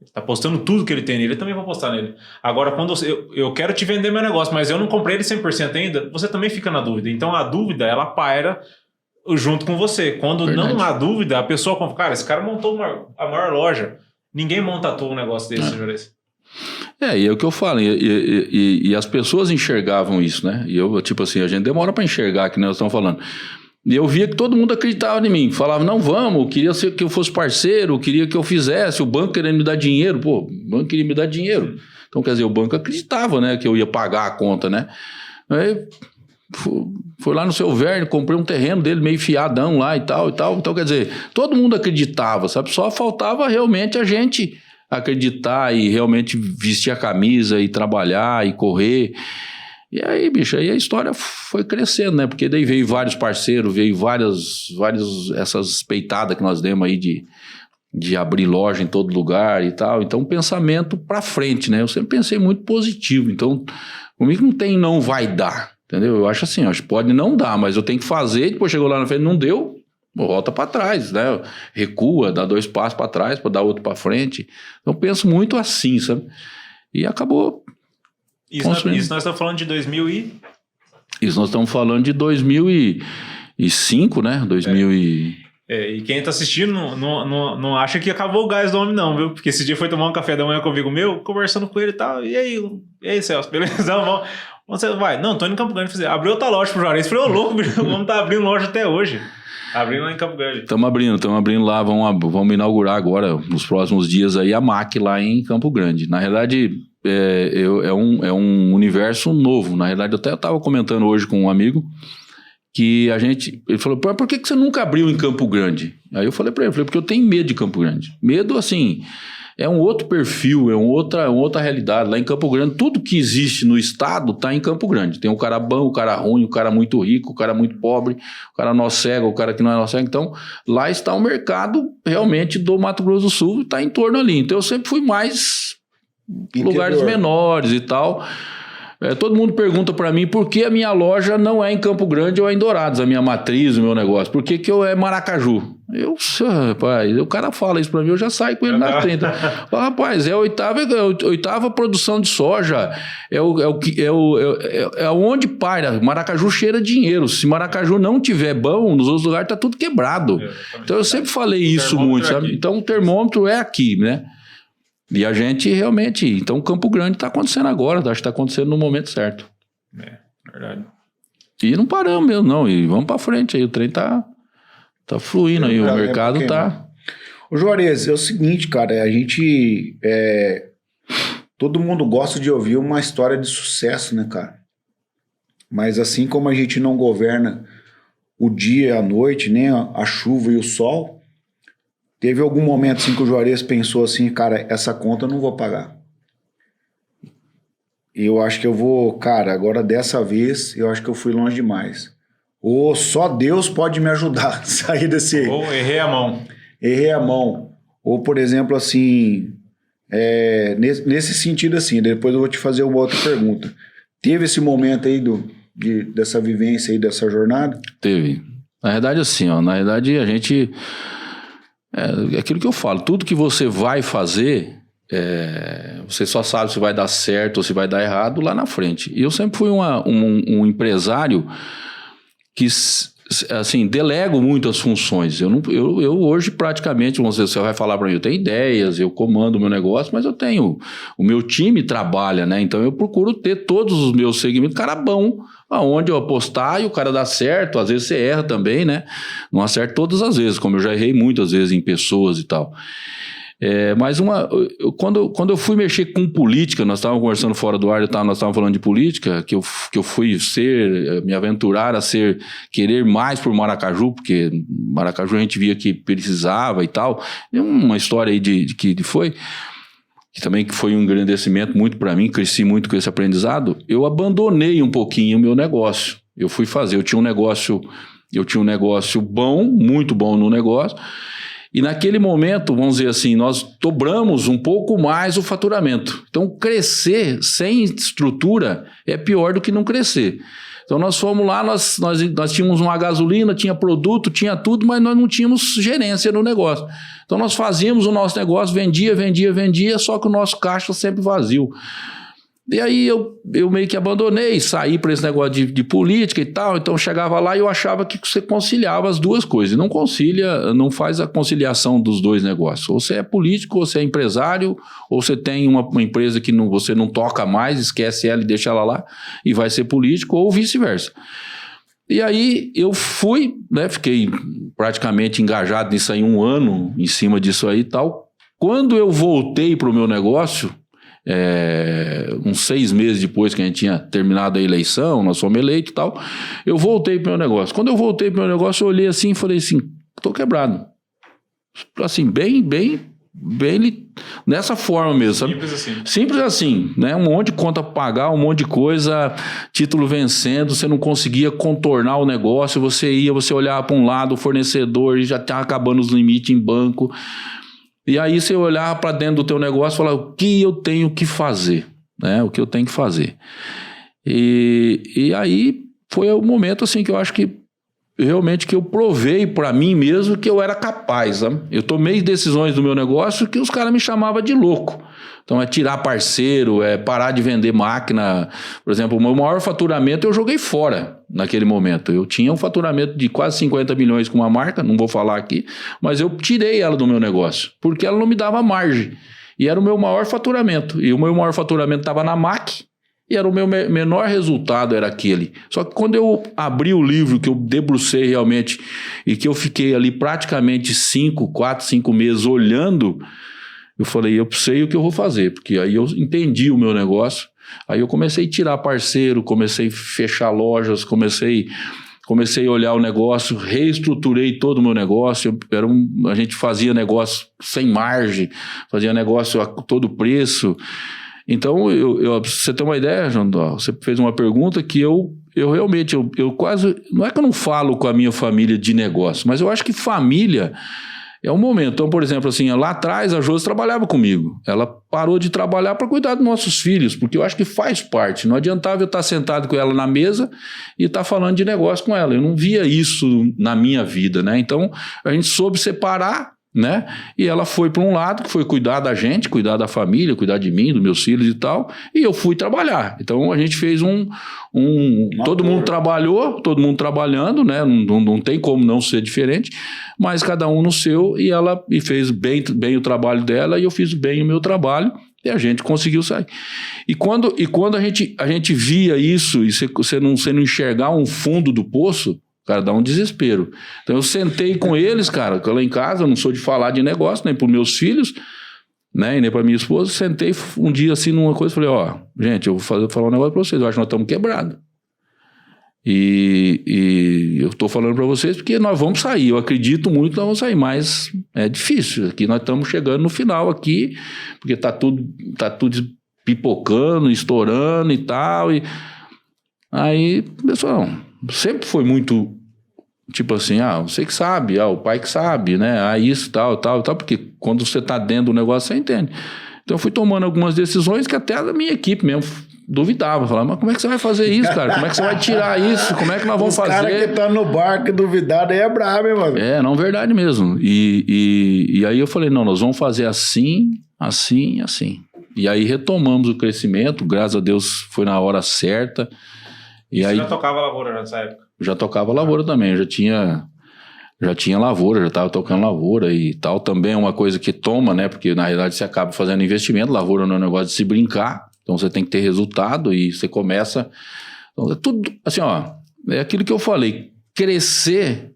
Ele tá postando tudo que ele tem nele, eu também vou postar nele. Agora, quando eu quero te vender meu negócio, mas eu não comprei ele 100% ainda, você também fica na dúvida. Então, a dúvida, ela paira junto com você. Quando não há dúvida, a pessoa compra, cara, esse cara montou a maior loja. Ninguém monta à toa um negócio desse, Juarez. E é o que eu falo, e as pessoas enxergavam isso, né? E eu, tipo assim, a gente demora para enxergar, que nós estamos falando. E eu via que todo mundo acreditava em mim. Falava, não, vamos, queria que eu fosse parceiro, queria que eu fizesse, o banco querendo me dar dinheiro. Pô, o banco queria me dar dinheiro. Então, quer dizer, o banco acreditava, né, que eu ia pagar a conta, né? Aí, foi lá no seu Verno, comprei um terreno dele meio fiadão lá e tal. Então, quer dizer, todo mundo acreditava, sabe? Só faltava realmente a gente acreditar e realmente vestir a camisa e trabalhar e correr. E aí, bicho, aí a história foi crescendo, né? Porque daí veio vários parceiros, veio várias essas peitadas que nós demos aí de de abrir loja em todo lugar e tal. Então, pensamento para frente, né? Eu sempre pensei muito positivo. Então, comigo não tem não vai dar, entendeu? Eu acho assim, acho que pode não dar, mas eu tenho que fazer, depois chegou lá na frente, não deu, volta para trás, né? Recua, dá 2 passos para trás para dar outro para frente. Então, eu penso muito assim, sabe? E acabou. Isso nós estamos falando de 2000 e... Isso nós estamos falando de 2005, né? 2000 e quem tá assistindo não acha que acabou o gás do homem, não, viu? Porque esse dia foi tomar um café da manhã com um amigo meu, conversando com ele e tal. E aí, Celso, beleza? Vamos, você vai? Não, tô indo em Campo Grande fazer. Abriu outra loja pro Juarez. Falei, ô louco, o homem tá abrindo loja até hoje. Abrindo lá em Campo Grande. Estamos abrindo lá, vamos inaugurar agora, nos próximos dias aí, a MAC lá em Campo Grande. Na realidade, é um universo novo. Na realidade, eu até estava comentando hoje com um amigo, que ele falou, por que você nunca abriu em Campo Grande? Aí eu falei para ele, porque eu tenho medo de Campo Grande. Medo, assim, é um outro perfil, é uma outra realidade. Lá em Campo Grande, tudo que existe no estado está em Campo Grande. Tem o cara bom, o cara ruim, o cara muito rico, o cara muito pobre, o cara nó cego, o cara que não é nó cego. Então, lá está o mercado realmente do Mato Grosso do Sul, está em torno ali. Então, eu sempre fui mais lugares menores e tal. Todo mundo pergunta para mim por que a minha loja não é em Campo Grande ou é em Dourados, a minha matriz, o meu negócio. Por que eu é Maracaju? Rapaz, o cara fala isso para mim, eu já saio com ele na frente. Rapaz, é a oitava produção de soja, é onde para. Maracaju cheira dinheiro. Se Maracaju não tiver bom, nos outros lugares tá tudo quebrado. Então eu sempre falei isso muito, sabe? Então o termômetro é aqui, né? E a gente realmente... Então, Campo Grande está acontecendo agora. Acho que está acontecendo no momento certo. Verdade. E não paramos mesmo, não. E vamos para frente aí. O trem tá fluindo aí. O mercado tá... Ô, Juarez, é o seguinte, cara. A gente... todo mundo gosta de ouvir uma história de sucesso, né, cara? Mas assim como a gente não governa o dia e a noite, nem a chuva e o sol... Teve algum momento assim que o Juarez pensou assim, cara, essa conta eu não vou pagar. E eu acho que eu vou, cara, agora dessa vez eu acho que eu fui longe demais. Ou só Deus pode me ajudar a sair desse... Ou errei a mão. Errei a mão. Ou, por exemplo, assim, nesse sentido assim, depois eu vou te fazer uma outra pergunta. Teve esse momento aí dessa vivência aí, dessa jornada? Teve. Na verdade, assim, ó, na verdade a gente... É aquilo que eu falo, tudo que você vai fazer, você só sabe se vai dar certo ou se vai dar errado lá na frente. E eu sempre fui um empresário que, assim, delego muito as funções. Eu hoje praticamente, você vai falar para mim, eu tenho ideias, eu comando o meu negócio, mas o meu time trabalha, né? Então eu procuro ter todos os meus segmentos, cara bom, aonde eu apostar e o cara dá certo, às vezes você erra também, né? Não acerta todas as vezes, como eu já errei muitas vezes em pessoas e tal. Mas quando eu fui mexer com política, nós estávamos conversando fora do ar, nós estávamos falando de política, que eu fui me aventurar a querer mais por Maracaju, porque Maracaju a gente via que precisava e tal. É uma história aí que também foi um engrandecimento muito para mim, cresci muito com esse aprendizado. Eu abandonei um pouquinho o meu negócio. Eu tinha um negócio bom, muito bom no negócio. E naquele momento, vamos dizer assim, nós dobramos um pouco mais o faturamento. Então, crescer sem estrutura é pior do que não crescer. Então, nós fomos lá, nós tínhamos uma gasolina, tinha produto, tinha tudo, mas nós não tínhamos gerência no negócio. Então, nós fazíamos o nosso negócio, vendia, só que o nosso caixa sempre vazio. E aí eu meio que abandonei, saí para esse negócio de política e tal, então chegava lá e eu achava que você conciliava as duas coisas, não faz a conciliação dos dois negócios, ou você é político, ou você é empresário, ou você tem uma empresa que você não toca mais, esquece ela e deixa ela lá, e vai ser político, ou vice-versa. E aí eu fui, né, fiquei praticamente engajado nisso aí 1 ano, em cima disso aí e tal. Quando eu voltei para o meu negócio, uns 6 meses depois que a gente tinha terminado a eleição, nós fomos eleitos e tal, eu voltei para o meu negócio. Quando eu voltei para o meu negócio, eu olhei assim e falei assim, tô quebrado. Assim, bem nessa forma mesmo, sabe? Simples assim, né? Um monte de conta para pagar, um monte de coisa, título vencendo, você não conseguia contornar o negócio, você olhava para um lado, o fornecedor já estava acabando os limites em banco. E aí você olhava para dentro do teu negócio e falava, o que eu tenho que fazer? Né? O que eu tenho que fazer. E aí foi o momento assim que eu acho que realmente que eu provei para mim mesmo que eu era capaz. Sabe? Eu tomei decisões do meu negócio que os caras me chamavam de louco. Então é tirar parceiro, é parar de vender máquina. Por exemplo, o meu maior faturamento eu joguei fora naquele momento. Eu tinha um faturamento de quase 50 milhões com uma marca, não vou falar aqui, mas eu tirei ela do meu negócio, porque ela não me dava margem. E era o meu maior faturamento. E o meu maior faturamento estava na MAC, e era o meu menor resultado, era aquele. Só que quando eu abri o livro, que eu debrucei realmente, e que eu fiquei ali praticamente 4, 5 meses olhando, eu falei, eu sei o que eu vou fazer, porque aí eu entendi o meu negócio, aí eu comecei a tirar parceiro, comecei a fechar lojas, comecei a olhar o negócio, reestruturei todo o meu negócio, a gente fazia negócio sem margem, fazia negócio a todo preço. Então, pra você ter uma ideia, João, você fez uma pergunta que eu realmente, eu quase, não é que eu não falo com a minha família de negócio, mas eu acho que família é um momento. Então, por exemplo, assim, lá atrás a Josi trabalhava comigo. Ela parou de trabalhar para cuidar dos nossos filhos, porque eu acho que faz parte. Não adiantava eu estar sentado com ela na mesa e estar falando de negócio com ela. Eu não via isso na minha vida, né? Então, a gente soube separar, né? E ela foi para um lado, que foi cuidar da gente, cuidar da família, cuidar de mim, dos meus filhos e tal, e eu fui trabalhar. Então a gente fez todo mundo trabalhou, todo mundo trabalhando, né? Não tem como não ser diferente, mas cada um no seu, e ela fez bem o trabalho dela, e eu fiz bem o meu trabalho, e a gente conseguiu sair. E quando a gente via isso, e você não enxergar um fundo do poço, cara, dá um desespero. Então eu sentei com eles, cara, que eu lá em casa, eu não sou de falar de negócio, nem para meus filhos, né, e nem para minha esposa. Sentei um dia assim numa coisa, falei, gente, eu vou falar um negócio para vocês, eu acho que nós estamos quebrados. E eu estou falando para vocês porque nós vamos sair, eu acredito muito que nós vamos sair, mas é difícil. Aqui nós estamos chegando no final aqui, porque está tudo pipocando, estourando e tal. E aí, pessoal, sempre foi muito, tipo assim, você que sabe, o pai que sabe, né, isso, tal, porque quando você tá dentro do negócio, você entende. Então eu fui tomando algumas decisões que até a minha equipe mesmo duvidava, falava, mas como é que você vai fazer isso, cara? Como é que você vai tirar isso? Como é que nós vamos fazer? Os caras que tá no barco duvidado aí é brabo, hein, mano? É, não, verdade mesmo. E aí eu falei, não, nós vamos fazer assim, assim, assim. E aí retomamos o crescimento, graças a Deus foi na hora certa. E você aí, já tocava lavoura nessa época? Já tocava lavoura também, eu já tinha lavoura, já estava tocando lavoura e tal. Também é uma coisa que toma, né? Porque na realidade você acaba fazendo investimento, lavoura não é um negócio de se brincar, então você tem que ter resultado e você começa... Então, é tudo, assim, é aquilo que eu falei, crescer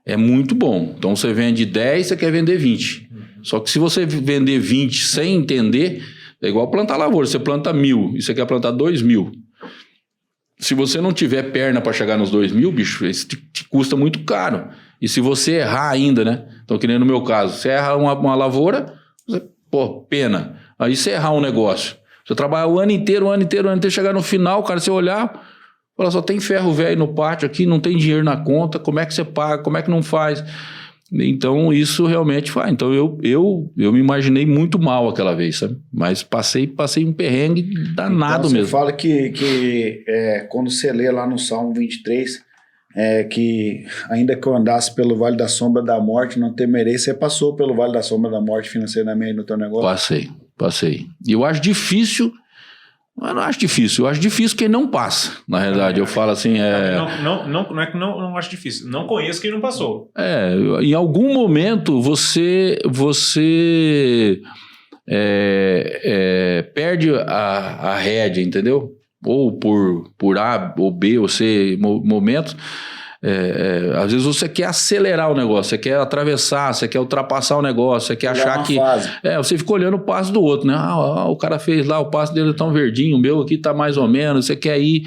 é muito bom. Então você vende 10, você quer vender 20. Só que se você vender 20 sem entender, é igual plantar lavoura, você planta 1.000 e você quer plantar 2.000. Se você não tiver perna para chegar nos 2.000, bicho, isso te custa muito caro. E se você errar ainda, né? Então, que nem no meu caso, você erra uma lavoura, pena. Aí você errar um negócio. Você trabalha o ano inteiro, chegar no final, cara, você olhar, fala, só tem ferro velho no pátio aqui, não tem dinheiro na conta, como é que você paga, como é que não faz? Então, isso realmente faz. Então, eu me imaginei muito mal aquela vez, sabe? Mas passei um perrengue danado então, mesmo. Você fala que quando você lê lá no Salmo 23, que ainda que eu andasse pelo Vale da Sombra da Morte, não temerei. Você passou pelo Vale da Sombra da Morte financeiramente no teu negócio? Passei. E eu acho difícil... Eu não acho difícil, eu acho difícil quem não passa, na realidade, eu falo assim... Não é que não acho difícil, não conheço quem não passou. Em algum momento você perde a rédea, entendeu? Ou por A, ou B, ou C, momentos... às vezes você quer acelerar o negócio, você quer atravessar, você quer ultrapassar o negócio, você quer achar que... você fica olhando o passo do outro, né? O cara fez lá, o passo dele é tão verdinho, o meu aqui tá mais ou menos, você quer ir...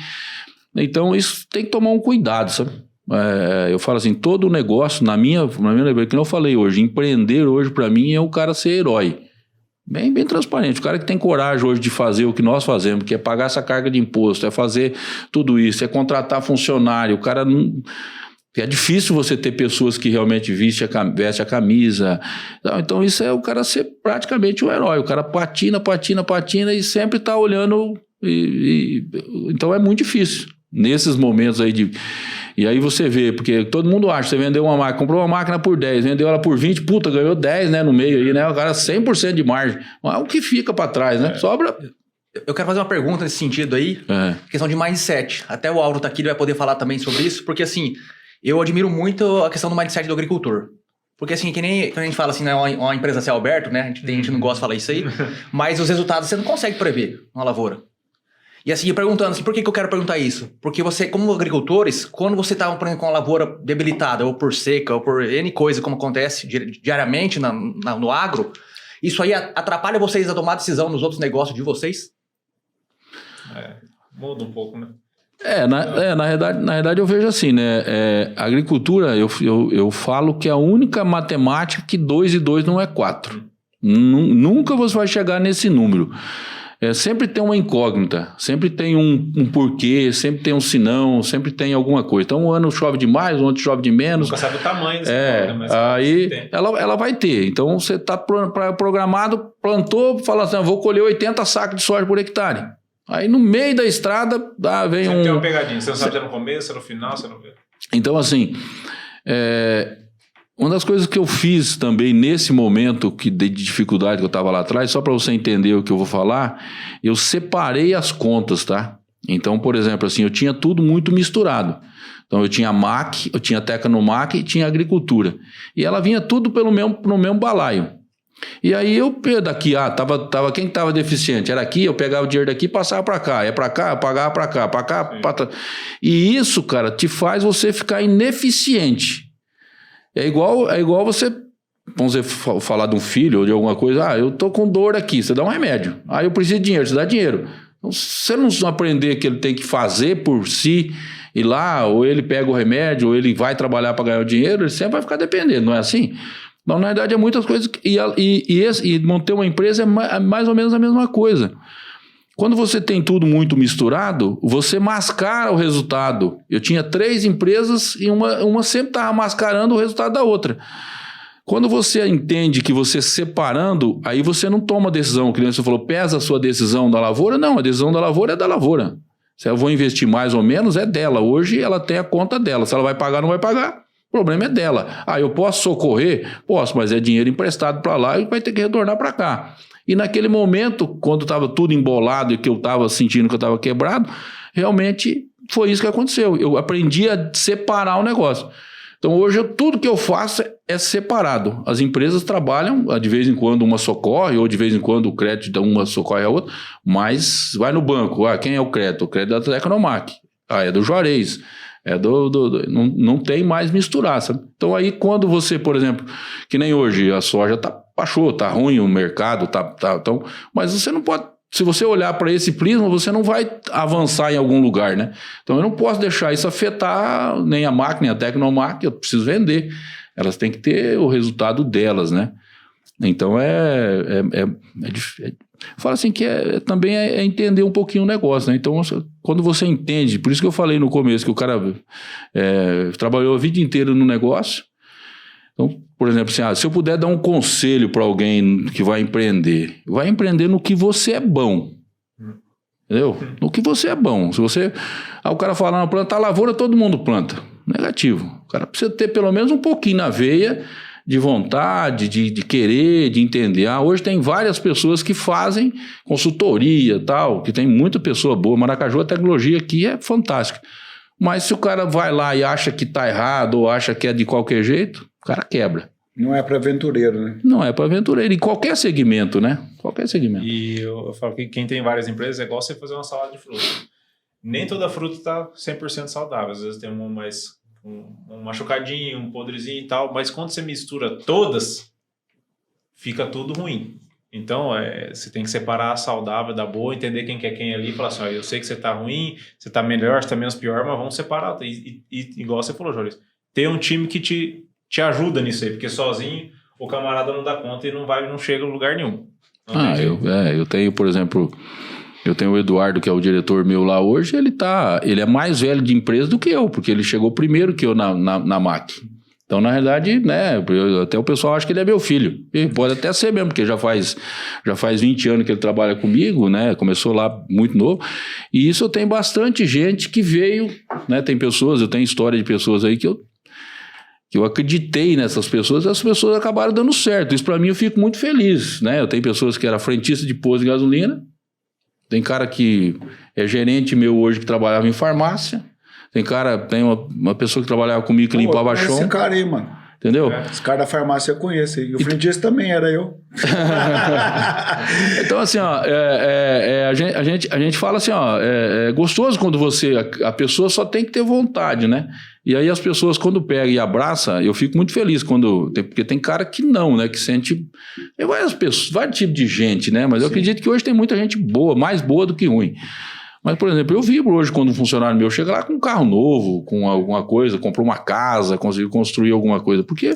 Então isso tem que tomar um cuidado, sabe? Eu falo assim, todo negócio, na minha que eu falei hoje, empreender hoje para mim é o cara ser herói. Bem transparente. O cara que tem coragem hoje de fazer o que nós fazemos, que é pagar essa carga de imposto, é fazer tudo isso, é contratar funcionário, o cara não... Porque é difícil você ter pessoas que realmente vestem a camisa. Então isso é o cara ser praticamente um herói. O cara patina e sempre está olhando. Então é muito difícil. Nesses momentos aí de... E aí você vê, porque todo mundo acha, você vendeu uma máquina, comprou uma máquina por 10, vendeu ela por 20, puta, ganhou 10, né, no meio aí, né? O cara 100% de margem. Mas o que fica para trás, né? Sobra... Eu quero fazer uma pergunta nesse sentido aí, questão de mindset. Até o Auro tá aqui, ele vai poder falar também sobre isso, porque assim... Eu admiro muito a questão do mindset do agricultor. Porque assim, que nem quando a gente fala assim, né, uma empresa a céu aberto, né? Tem gente que não gosta de falar isso aí, mas os resultados você não consegue prever numa lavoura. E assim, perguntando assim, por que eu quero perguntar isso? Porque você, como agricultores, quando você tá, por exemplo, com a lavoura debilitada, ou por seca, ou por N coisa, como acontece diariamente no agro, isso aí atrapalha vocês a tomar decisão nos outros negócios de vocês? Muda um pouco, né? Na realidade eu vejo assim, né? A agricultura, eu falo que é a única matemática que 2 e 2 não é 4. Nunca você vai chegar nesse número. Sempre tem uma incógnita, sempre tem um porquê, sempre tem um senão, sempre tem alguma coisa. Então um ano chove demais, um outro chove de menos. Nunca sabe o tamanho desse mas aí ela vai ter. Então você está programado, plantou, fala assim, vou colher 80 sacos de soja por hectare. Aí no meio da estrada vem sempre tem uma pegadinha, você não sabe se é no começo, se é no final, se é no... Então assim, uma das coisas que eu fiz também nesse momento de dificuldade que eu estava lá atrás, só para você entender o que eu vou falar, eu separei as contas, tá? Então, por exemplo, assim, eu tinha tudo muito misturado. Então eu tinha MAC, eu tinha Tecnomac e tinha agricultura. E ela vinha tudo no mesmo balaio. E aí eu daqui, tava quem estava deficiente? Era aqui, eu pegava o dinheiro daqui e passava para cá. É para cá, eu pagava para cá, para cá, para cá. E isso, cara, te faz você ficar ineficiente. É igual você, vamos dizer, falar de um filho ou de alguma coisa. Eu tô com dor aqui, você dá um remédio. Aí eu preciso de dinheiro, você dá dinheiro. Então, se você não aprender que ele tem que fazer por si, ir lá, ou ele pega o remédio, ou ele vai trabalhar para ganhar o dinheiro, ele sempre vai ficar dependendo, não é assim? Então, na verdade, é muitas coisas. E manter uma empresa é mais ou menos a mesma coisa. Quando você tem tudo muito misturado, você mascara o resultado. Eu tinha 3 empresas e uma sempre estava mascarando o resultado da outra. Quando você entende que você separando, aí você não toma decisão. Que nem você falou, pesa a sua decisão da lavoura? Não, a decisão da lavoura é da lavoura. Se eu vou investir mais ou menos, é dela. Hoje ela tem a conta dela. Se ela vai pagar ou não vai pagar, o problema é dela. Eu posso socorrer? Posso, mas é dinheiro emprestado para lá e vai ter que retornar para cá. E naquele momento, quando estava tudo embolado e que eu estava sentindo que eu estava quebrado, realmente foi isso que aconteceu. Eu aprendi a separar o negócio. Então hoje tudo que eu faço é separado. As empresas trabalham, de vez em quando uma socorre, ou de vez em quando o crédito de uma socorre a outra, mas vai no banco. Quem é o crédito? O crédito é da Tecnomac. É do Juarez. Não tem mais misturar, sabe? Então aí quando você, por exemplo, que nem hoje a soja baixou, tá ruim o mercado, então, mas você não pode, se você olhar para esse prisma, você não vai avançar em algum lugar, né? Então eu não posso deixar isso afetar nem a máquina, nem a Tecnomac, eu preciso vender. Elas têm que ter o resultado delas, né? Então fala assim que também é entender um pouquinho o negócio, né? Então, quando você entende, por isso que eu falei no começo que o cara trabalhou a vida inteira no negócio. Então, por exemplo, assim, se eu puder dar um conselho para alguém que vai empreender no que você é bom. Entendeu? No que você é bom. Se você... o cara fala, plantar lavoura, todo mundo planta. Negativo. O cara precisa ter pelo menos um pouquinho na veia de vontade, de querer, de entender. Hoje tem várias pessoas que fazem consultoria e tal, que tem muita pessoa boa. Maracaju, a tecnologia aqui é fantástica. Mas se o cara vai lá e acha que está errado ou acha que é de qualquer jeito, o cara quebra. Não é para aventureiro, né? Não é para aventureiro. Em qualquer segmento, né? Qualquer segmento. E eu falo que quem tem várias empresas é igual você fazer uma salada de fruta. Nem toda fruta está 100% saudável. Às vezes tem uma mais... um machucadinho, um podrezinho e tal, mas quando você mistura todas, fica tudo ruim. Então, você tem que separar a saudável da boa, entender quem que é quem ali e falar assim, eu sei que você tá ruim, você tá melhor, você tá menos pior, mas vamos separar. E igual você falou, Joris, ter um time que te ajuda nisso aí, porque sozinho o camarada não dá conta e não chega a lugar nenhum. Eu tenho, por exemplo, Eu tenho o Eduardo, que é o diretor meu lá hoje, ele é mais velho de empresa do que eu, porque ele chegou primeiro que eu na MAC. Então, na realidade, né, até o pessoal acha que ele é meu filho. E pode até ser mesmo, porque já faz 20 anos que ele trabalha comigo, né? Começou lá muito novo. E isso eu tenho bastante gente que veio, né? Tem pessoas, eu tenho história de pessoas aí que eu acreditei nessas pessoas, e as pessoas acabaram dando certo. Isso para mim eu fico muito feliz, né? Eu tenho pessoas que eram frentistas de posto de gasolina, tem cara que é gerente meu hoje que trabalhava em farmácia, tem uma pessoa que trabalhava comigo que limpava chão. Esse cara aí, mano. Entendeu? Esse cara da farmácia eu conheço. E o frentista também era eu. Então, assim, ó, a gente fala assim, ó, é gostoso quando a pessoa só tem que ter vontade, né? E aí as pessoas, quando pegam e abraçam, eu fico muito feliz porque tem cara que não, né? Que sente. Vários tipos de gente, né? Mas eu acredito que hoje tem muita gente boa, mais boa do que ruim. Mas, por exemplo, eu vibro hoje quando um funcionário meu chega lá com um carro novo, com alguma coisa, comprou uma casa, conseguiu construir alguma coisa. Porque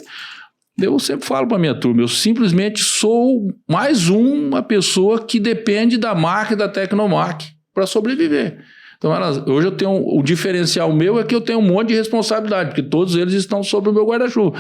eu sempre falo para minha turma, eu simplesmente sou mais uma pessoa que depende da MAC e da Tecnomac para sobreviver. Então, hoje eu tenho o diferencial meu é que eu tenho um monte de responsabilidade, porque todos eles estão sobre o meu guarda-chuva.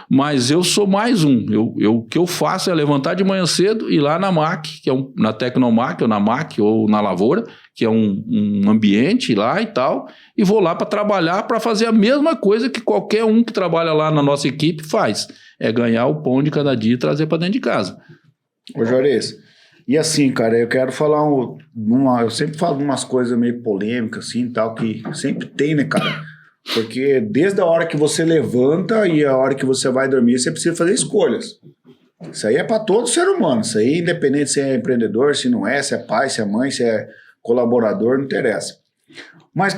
Mas eu sou mais um. O que eu faço é levantar de manhã cedo e ir lá na MAC, que é na Tecnomac, ou na MAC, ou na Lavoura, que é um ambiente lá e tal, e vou lá para trabalhar, para fazer a mesma coisa que qualquer um que trabalha lá na nossa equipe faz. É ganhar o pão de cada dia e trazer para dentro de casa. Ô, Juarez, e assim, cara, eu quero falar eu sempre falo umas coisas meio polêmicas, assim, tal, que sempre tem, né, cara? Porque desde a hora que você levanta e a hora que você vai dormir, você precisa fazer escolhas. Isso aí é para todo ser humano. Isso aí, independente se é empreendedor, se não é, se é pai, se é mãe, se é colaborador, não interessa. Mas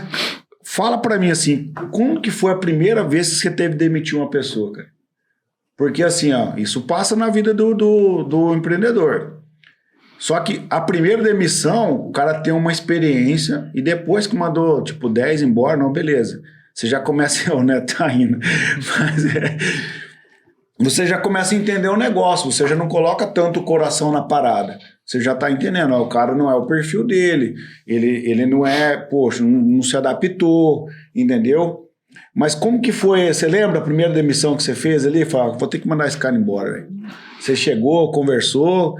fala para mim, assim, como que foi a primeira vez que você teve que demitir uma pessoa, cara? Porque, assim, ó, isso passa na vida do empreendedor. Só que a primeira demissão, o cara tem uma experiência e depois que mandou, tipo, 10 embora, não, beleza. Você já começa, né, tá indo. Mas você já começa a entender o negócio, você já não coloca tanto o coração na parada. Você já tá entendendo, ó, o cara não é o perfil dele, ele não é, poxa, não se adaptou, entendeu? Mas como que foi, você lembra a primeira demissão que você fez ali? Fala, vou ter que mandar esse cara embora, velho. Você chegou, conversou,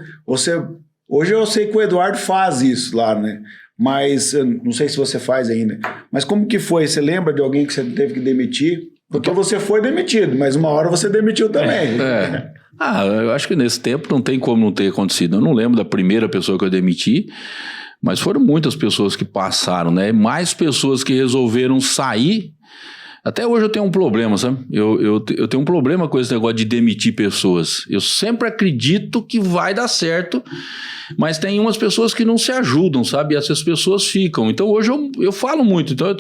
hoje eu sei que o Eduardo faz isso lá, né? Mas eu não sei se você faz ainda. Mas como que foi? Você lembra de alguém que você teve que demitir? Porque você foi demitido, mas uma hora você demitiu também. Eu acho que nesse tempo não tem como não ter acontecido. Eu não lembro da primeira pessoa que eu demiti, mas foram muitas pessoas que passaram, né? Mais pessoas que resolveram sair. Até hoje eu tenho um problema, sabe? Eu tenho um problema com esse negócio de demitir pessoas. Eu sempre acredito que vai dar certo, mas tem umas pessoas que não se ajudam, sabe? E essas pessoas ficam. Então hoje eu falo muito. Então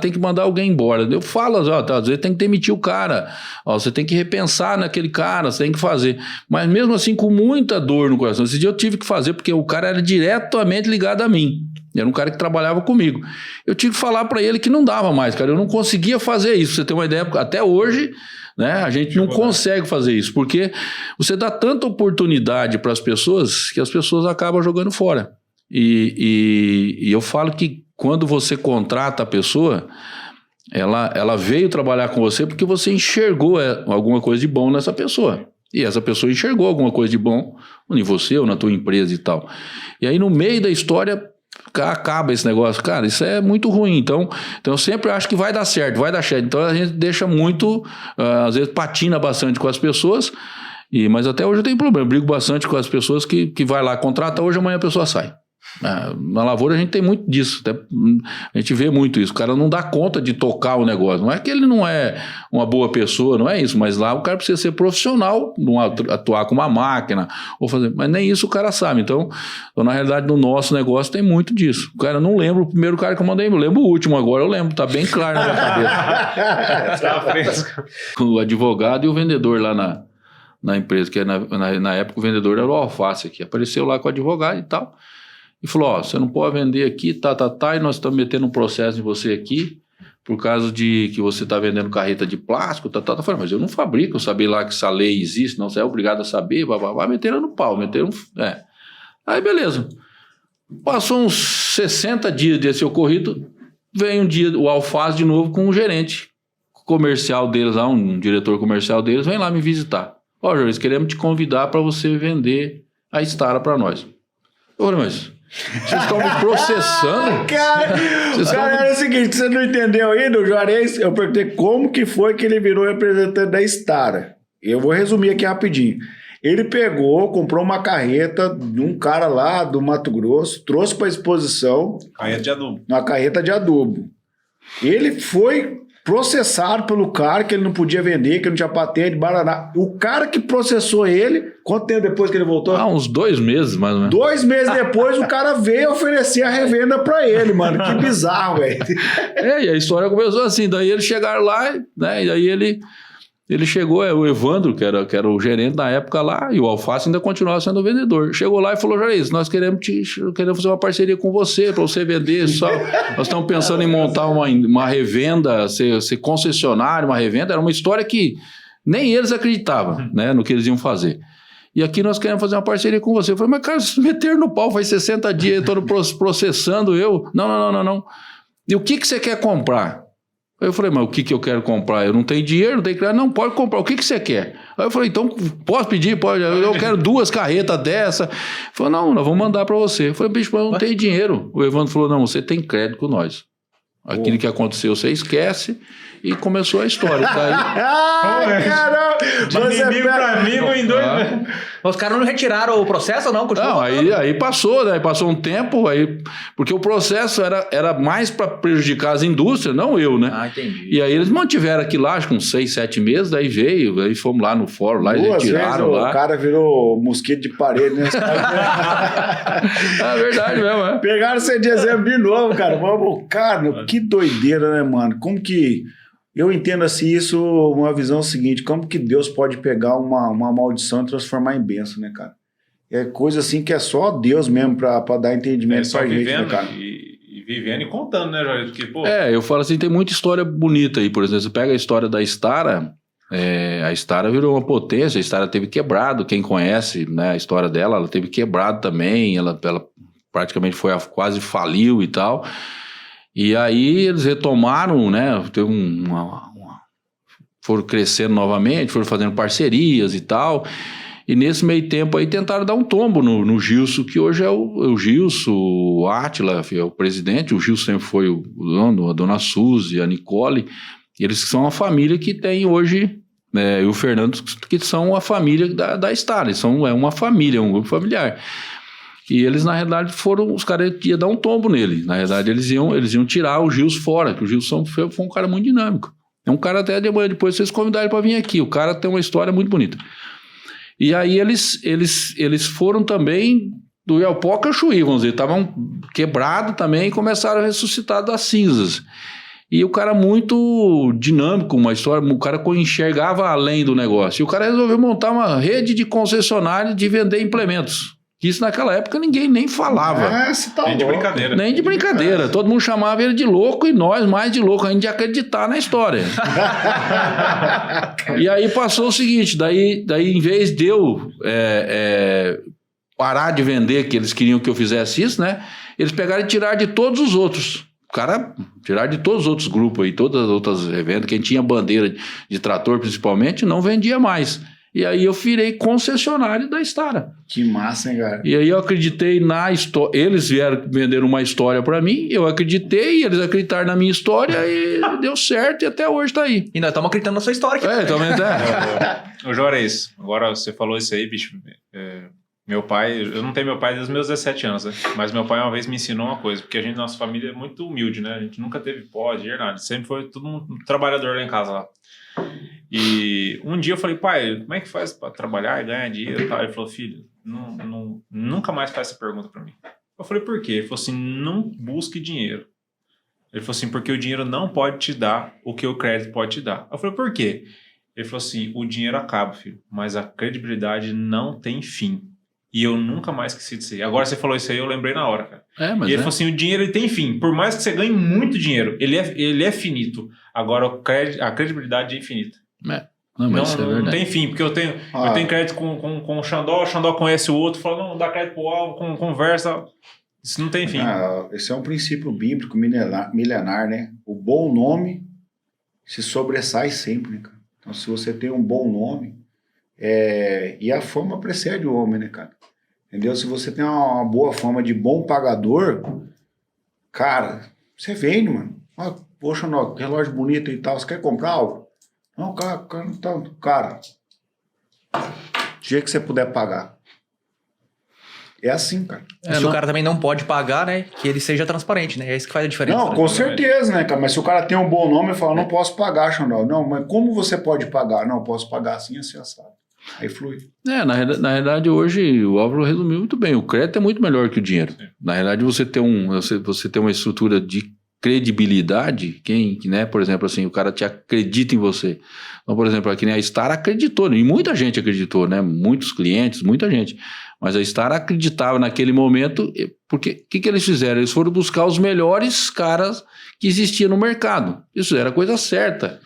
tem que mandar alguém embora. Eu falo, às vezes tem que demitir o cara. Você tem que repensar naquele cara, você tem que fazer. Mas mesmo assim, com muita dor no coração. Esse dia eu tive que fazer, porque o cara era diretamente ligado a mim. Era um cara que trabalhava comigo. Eu tive que falar para ele que não dava mais, cara. Eu não conseguia fazer isso. Pra você ter uma ideia, até hoje, né, a gente não consegue fazer isso. Porque você dá tanta oportunidade para as pessoas que as pessoas acabam jogando fora. E eu falo que quando você contrata a pessoa, ela veio trabalhar com você porque você enxergou alguma coisa de bom nessa pessoa. E essa pessoa enxergou alguma coisa de bom em você ou na tua empresa e tal. E aí no meio da história acaba esse negócio. Cara, isso é muito ruim. Então eu sempre acho que vai dar certo. Então a gente deixa muito, às vezes patina bastante com as pessoas, mas até hoje eu tenho problema. Eu brigo bastante com as pessoas que vai lá, contrata hoje, amanhã a pessoa sai. Na lavoura a gente tem muito disso, a gente vê muito isso. O cara não dá conta de tocar o negócio. Não é que ele não é uma boa pessoa, não é isso, mas lá o cara precisa ser profissional, não atuar com uma máquina ou fazer, mas nem isso o cara sabe. Então na realidade no nosso negócio tem muito disso. O cara não lembra o primeiro cara que eu mandei, eu lembro o último agora, eu lembro, tá bem claro na minha cabeça. Tá fresco. O advogado e o vendedor lá na empresa, que na época o vendedor era o Alface aqui, apareceu lá com o advogado e tal. E falou, você não pode vender aqui, e nós estamos metendo um processo em você aqui, por causa de que você está vendendo carreta de plástico, Eu falei, mas eu não fabrico, eu sabia lá que essa lei existe, não, você é obrigado a saber, meteram no pau, Aí beleza. Passou uns 60 dias desse ocorrido, vem um dia o Alface de novo com um gerente comercial deles lá, um diretor comercial deles, vem lá me visitar. Ó, Jorge, queremos te convidar para você vender a Stara para nós. Eu falei, mas vocês estão me processando? Cara, era o seguinte, você não entendeu ainda, o Juarez, eu perguntei como que foi que ele virou representante da Stara. Eu vou resumir aqui rapidinho. Ele pegou, comprou uma carreta de um cara lá do Mato Grosso, trouxe para exposição. Carreta de adubo. Uma carreta de adubo. Ele foi processado pelo cara que ele não podia vender, que não tinha patente, baraná. O cara que processou ele, quanto tempo depois que ele voltou? Uns 2 meses, mais ou menos. 2 meses depois, o cara veio oferecer a revenda pra ele, mano. Que bizarro, velho. E a história começou assim. Daí eles chegaram lá, né? E aí ele chegou, o Evandro, que era o gerente na época lá, e o Alface ainda continuava sendo o vendedor. Chegou lá e falou, Juarez, nós queremos fazer uma parceria com você, para você vender só. Nós estamos pensando em montar uma revenda, ser concessionário, uma revenda. Era uma história que nem eles acreditavam, né, no que eles iam fazer. E aqui nós queremos fazer uma parceria com você. Eu falei, mas cara, se meter no pau, faz 60 dias, eu estou processando eu. Não. E o que você quer comprar? Aí eu falei, mas o que eu quero comprar? Eu não tenho dinheiro, não tenho crédito. Não, pode comprar. O que você quer? Aí eu falei, então, posso pedir? Pode. Eu quero 2 carretas dessa. Ele falou, não, nós vamos mandar para você. Eu falei, bicho, mas eu não tenho dinheiro. O Evandro falou, não, você tem crédito com nós. Aquilo que aconteceu, você esquece. E começou a história. Tá aí. Caramba! De inimigo para amigo em 2 meses. Os caras não retiraram o processo ou não? Não, aí passou, né? Passou um tempo, aí, porque o processo era mais para prejudicar as indústrias, não eu, né? Ah, entendi. E aí eles mantiveram aqui lá, acho que uns 6, 7 meses, daí veio, aí fomos lá no fórum, lá eles retiraram lá. O cara virou mosquito de parede, né? É verdade mesmo, é. Pegaram você de exemplo de novo, cara. Cara, que doideira, né, mano? Como que... Eu entendo assim isso, uma visão seguinte, como que Deus pode pegar uma maldição e transformar em bênção, né, cara? É coisa assim que é só Deus mesmo pra dar entendimento pra gente, né, cara? E vivendo e contando, né, Jorge? Porque, pô... Eu falo assim, tem muita história bonita aí, por exemplo, você pega a história da Stara, a Stara virou uma potência, a Stara teve quebrado, quem conhece, né, a história dela, ela teve quebrado também, ela praticamente quase faliu e tal. E aí eles retomaram, né? Teve foram crescendo novamente, foram fazendo parcerias e tal. E nesse meio tempo aí tentaram dar um tombo no Gilson, que hoje é o Gilson, o Átila, é o presidente. O Gilson sempre foi o dono, a dona Suzy, a Nicole. Eles são uma família que tem hoje, e o Fernando, que são a família da Stara. É uma família, um grupo familiar. E eles, na realidade, os caras iam dar um tombo nele. Na realidade, eles iam tirar o Gilson fora, que o Gilson foi um cara muito dinâmico. É um cara até de manhã, depois vocês convidaram ele para vir aqui. O cara tem uma história muito bonita. E aí eles foram também do Iapoca ao Chuí, vamos dizer. Estavam quebrados também e começaram a ressuscitar das cinzas. E o cara muito dinâmico, uma história, o cara enxergava além do negócio. E o cara resolveu montar uma rede de concessionários de vender implementos. Isso naquela época ninguém nem falava. Nem de brincadeira. Nem de brincadeira. Todo mundo chamava ele de louco e nós mais de louco, a gente de acreditar na história. E aí passou o seguinte, daí em vez de eu parar de vender, que eles queriam que eu fizesse isso, né? Eles pegaram e tiraram de todos os outros. O cara tiraram de todos os outros grupos aí, todas as outras revendas. Quem tinha bandeira de trator principalmente, não vendia mais. E aí eu virei concessionário da Stara. Que massa, hein, cara? E aí eu acreditei na história. Eles vieram vender uma história pra mim, eu acreditei, eles acreditaram na minha história e deu certo e até hoje tá aí. E nós estamos acreditando na sua história aqui. Também tá. Ô, Juarez, agora você falou isso aí, bicho. Meu pai, eu não tenho meu pai desde os meus 17 anos, né? Mas meu pai uma vez me ensinou uma coisa, porque nossa família é muito humilde, né? A gente nunca teve pó, dinheiro, nada. Sempre foi todo mundo trabalhador lá em casa lá. E um dia eu falei, pai, como é que faz para trabalhar e ganhar dinheiro e tal? Ele falou, filho, nunca mais faz essa pergunta para mim. Eu falei, por quê? Ele falou assim, não busque dinheiro. Ele falou assim, porque o dinheiro não pode te dar o que o crédito pode te dar. Eu falei, por quê? Ele falou assim, o dinheiro acaba, filho, mas a credibilidade não tem fim. E eu nunca mais esqueci disso aí. Agora você falou isso aí, eu lembrei na hora, cara. Mas e ele falou assim, o dinheiro ele tem fim. Por mais que você ganhe muito dinheiro, ele é finito. Agora a credibilidade é infinita. Não tem fim, porque eu tenho crédito com o Xandó conhece o outro, fala, não dá crédito pro Alvo, conversa. Isso não tem fim. Esse é um princípio bíblico milenar, né? O bom nome se sobressai sempre, né, cara? Então, se você tem um bom nome, e a fama precede o homem, né, cara? Entendeu? Se você tem uma boa fama de bom pagador, cara, você vende, mano. Poxa, não, relógio bonito e tal, você quer comprar algo? Não, cara, do jeito que você puder pagar. É assim, cara. Se o cara também não pode pagar, né? Que ele seja transparente, né? É isso que faz a diferença. Não, com certeza, né, cara? Mas se o cara tem um bom nome, ele fala, não posso pagar, Xandão. Não, mas como você pode pagar? Não, posso pagar assim, assim, assado. Aí flui. Na realidade, hoje, o Álvaro resumiu muito bem. O crédito é muito melhor que o dinheiro. Sim. Na realidade, você tem uma estrutura de credibilidade, né, por exemplo, assim, o cara te acredita em você. Então, por exemplo, aqui, né, a Star acreditou, e muita gente acreditou, né, muitos clientes, muita gente, mas a Star acreditava naquele momento, porque o que eles fizeram? Eles foram buscar os melhores caras que existiam no mercado. Isso era a coisa certa.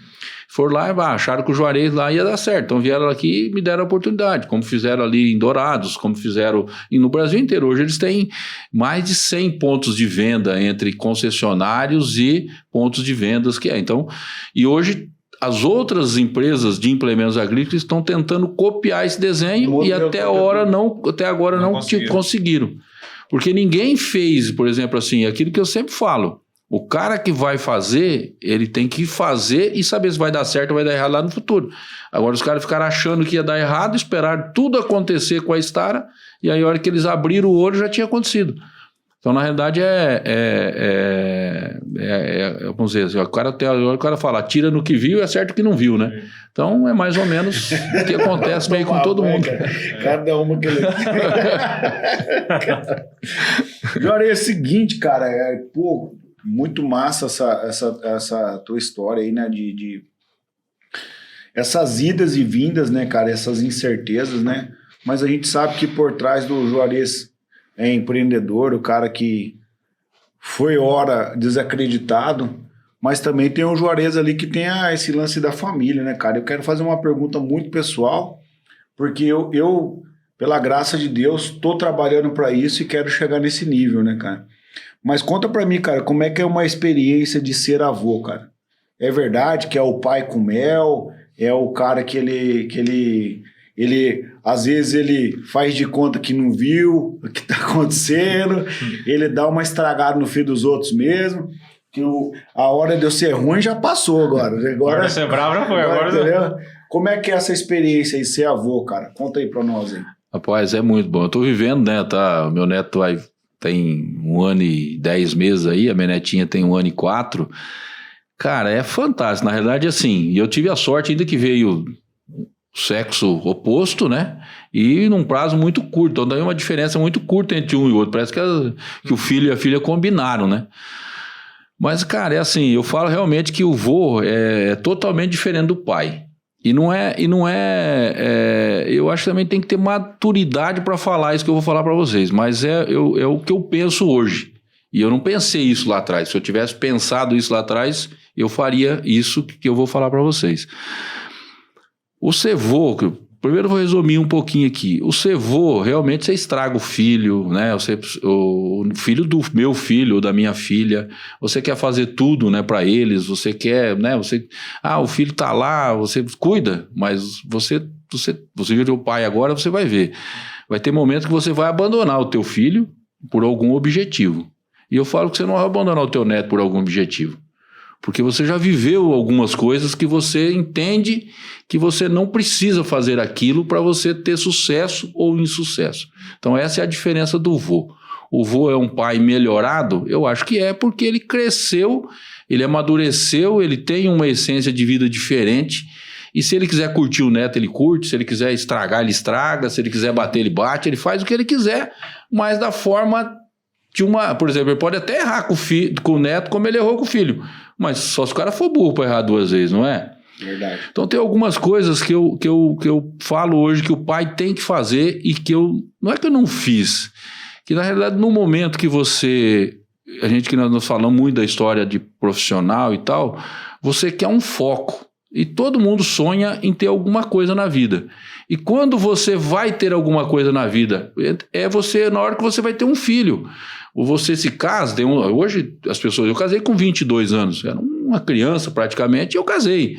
Foram lá e acharam que o Juarez lá ia dar certo. Então vieram aqui e me deram a oportunidade, como fizeram ali em Dourados, como fizeram no Brasil inteiro. Hoje eles têm mais de 100 pontos de venda entre concessionários e pontos de vendas que é. Então, e hoje as outras empresas de implementos agrícolas estão tentando copiar esse desenho e até agora não conseguiram. Porque ninguém fez, por exemplo, assim, aquilo que eu sempre falo. O cara que vai fazer, ele tem que fazer e saber se vai dar certo ou vai dar errado lá no futuro. Agora os caras ficaram achando que ia dar errado, esperaram tudo acontecer com a Stara, e aí a hora que eles abriram o olho já tinha acontecido. Então, na realidade, vamos dizer assim, o cara fala, atira no que viu e acerta o que não viu, né? Então, é mais ou menos o que acontece meio com todo mundo. Cada uma que ele... Agora é o seguinte, cara, muito massa essa tua história aí, né, de essas idas e vindas, né, cara, essas incertezas, né, mas a gente sabe que por trás do Juarez é empreendedor, o cara que foi desacreditado, mas também tem o Juarez ali que tem esse lance da família, né, cara. Eu quero fazer uma pergunta muito pessoal, porque eu pela graça de Deus, tô trabalhando para isso e quero chegar nesse nível, né, cara. Mas conta pra mim, cara, como é que é uma experiência de ser avô, cara? É verdade que é o pai com mel, é o cara que ele às vezes ele faz de conta que não viu o que tá acontecendo, ele dá uma estragada no filho dos outros mesmo, que a hora de eu ser ruim já passou agora. Agora ser bravo já foi. Agora entendeu? Como é que é essa experiência aí, ser avô, cara? Conta aí pra nós aí. Rapaz, é muito bom. Eu tô vivendo, né, tá? Meu neto tem 1 ano e 10 meses aí, a minha netinha tem 1 ano e 4. Cara, é fantástico. Na realidade, assim, eu tive a sorte ainda que veio sexo oposto, né? E num prazo muito curto. Então, daí uma diferença muito curta entre um e o outro. Parece que o filho e a filha combinaram, né? Mas, cara, é assim, eu falo realmente que o vô é totalmente diferente do pai. Eu acho que também tem que ter maturidade para falar isso que eu vou falar para vocês, mas é o que eu penso hoje, e eu não pensei isso lá atrás. Se eu tivesse pensado isso lá atrás, eu faria isso que eu vou falar para vocês. O ser vô, primeiro eu vou resumir um pouquinho aqui. O ser vô, realmente você estraga o filho, né? O filho do meu filho ou da minha filha. Você quer fazer tudo, né, para eles. Você quer, né? O filho tá lá, você cuida, mas você vira o pai agora, você vai ver. Vai ter momentos que você vai abandonar o teu filho por algum objetivo. E eu falo que você não vai abandonar o teu neto por algum objetivo. Porque você já viveu algumas coisas que você entende que você não precisa fazer aquilo para você ter sucesso ou insucesso. Então essa é a diferença do vô. O vô é um pai melhorado? Eu acho que é, porque ele cresceu, ele amadureceu, ele tem uma essência de vida diferente. E se ele quiser curtir o neto, ele curte. Se ele quiser estragar, ele estraga. Se ele quiser bater, ele bate. Ele faz o que ele quiser, mas da forma de uma... Por exemplo, ele pode até errar com o neto como ele errou com o filho. Mas só se o cara for burro para errar 2 vezes, não é? Verdade. Então tem algumas coisas que eu falo hoje que o pai tem que fazer e que não é que eu não fiz. Que na realidade no momento que nós falamos muito da história de profissional e tal, você quer um foco. E todo mundo sonha em ter alguma coisa na vida. E quando você vai ter alguma coisa na vida, na hora que você vai ter um filho. Ou você se casa, hoje as pessoas... Eu casei com 22 anos, era uma criança praticamente, e eu casei.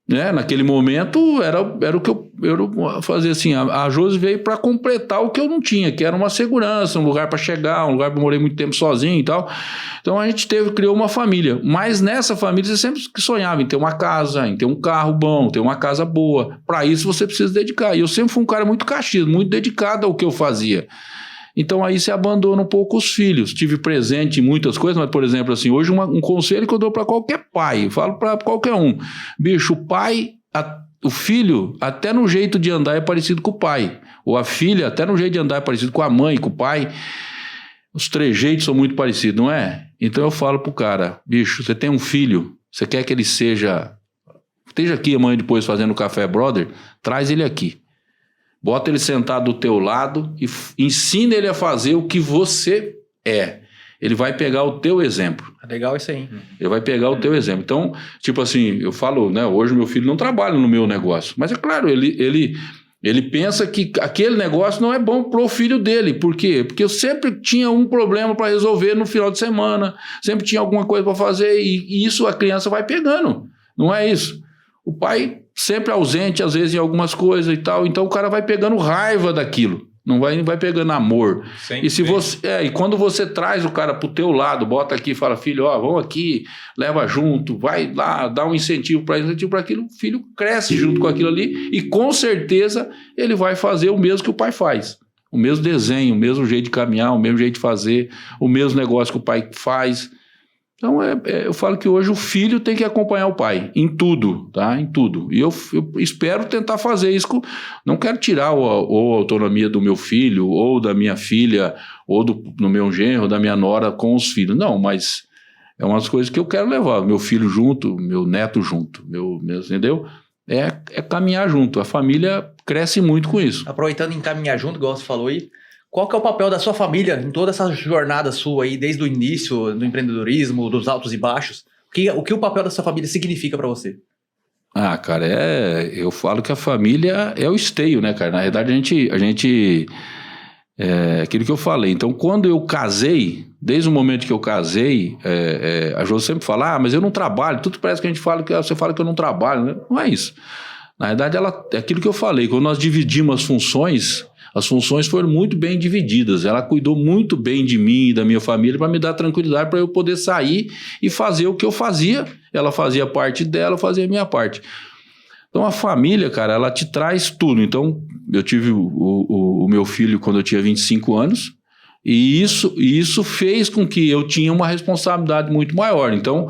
Né? Naquele momento, era o que eu fazia assim, a Josi veio para completar o que eu não tinha, que era uma segurança, um lugar para chegar, um lugar que eu morei muito tempo sozinho e tal. Então a gente criou uma família, mas nessa família você sempre sonhava em ter uma casa, em ter um carro bom, ter uma casa boa. Para isso você precisa dedicar. E eu sempre fui um cara muito caxias, muito dedicado ao que eu fazia. Então aí você abandona um pouco os filhos. Tive presente em muitas coisas, mas, por exemplo, assim, hoje um conselho que eu dou para qualquer pai, eu falo para qualquer um. Bicho, o filho, até no jeito de andar é parecido com o pai. Ou a filha, até no jeito de andar é parecido com a mãe, com o pai. Os trejeitos são muito parecidos, não é? Então eu falo pro cara, bicho, você tem um filho, você quer que ele esteja aqui amanhã depois fazendo Café Brother, traz ele aqui. Bota ele sentado do teu lado e ensina ele a fazer o que você é. Ele vai pegar o teu exemplo. Legal isso aí. Ele vai pegar o teu exemplo. Então, tipo assim, eu falo, né, hoje meu filho não trabalha no meu negócio. Mas é claro, ele pensa que aquele negócio não é bom pro filho dele. Por quê? Porque eu sempre tinha um problema para resolver no final de semana. Sempre tinha alguma coisa para fazer. E isso a criança vai pegando. Não é isso? O pai sempre ausente, às vezes, em algumas coisas e tal. Então o cara vai pegando raiva daquilo. Não vai pegando amor. Sempre. E se você, e quando você traz o cara pro teu lado, bota aqui e fala, filho, ó, vamos aqui, leva junto, vai lá, dá um incentivo para aquilo, o filho cresce junto com aquilo ali e com certeza ele vai fazer o mesmo que o pai faz. O mesmo desenho, o mesmo jeito de caminhar, o mesmo jeito de fazer, o mesmo negócio que o pai faz. Então, eu falo que hoje o filho tem que acompanhar o pai em tudo, tá? Em tudo. E eu espero tentar fazer isso. Não quero tirar a autonomia do meu filho, ou da minha filha, ou do meu genro, da minha nora com os filhos. Não, mas é umas coisas que eu quero levar. Meu filho junto, meu neto junto, entendeu? É caminhar junto. A família cresce muito com isso. Aproveitando em caminhar junto, igual você falou aí, qual que é o papel da sua família em toda essa jornada sua aí, desde o início do empreendedorismo, dos altos e baixos? O que o papel da sua família significa para você? Ah, cara, eu falo que a família é o esteio, né, cara? Na verdade, a gente aquilo que eu falei. Então, quando eu casei, desde o momento que eu casei, a Jo sempre fala, mas eu não trabalho. Tudo parece que a gente fala você fala que eu não trabalho, né? Não é isso. Na verdade, é aquilo que eu falei. Quando nós dividimos as funções foram muito bem divididas. Ela cuidou muito bem de mim e da minha família para me dar tranquilidade para eu poder sair e fazer o que eu fazia. Ela fazia a parte dela, eu fazia a minha parte. Então a família, cara, ela te traz tudo. Então eu tive o meu filho quando eu tinha 25 anos e isso fez com que eu tinha uma responsabilidade muito maior. Então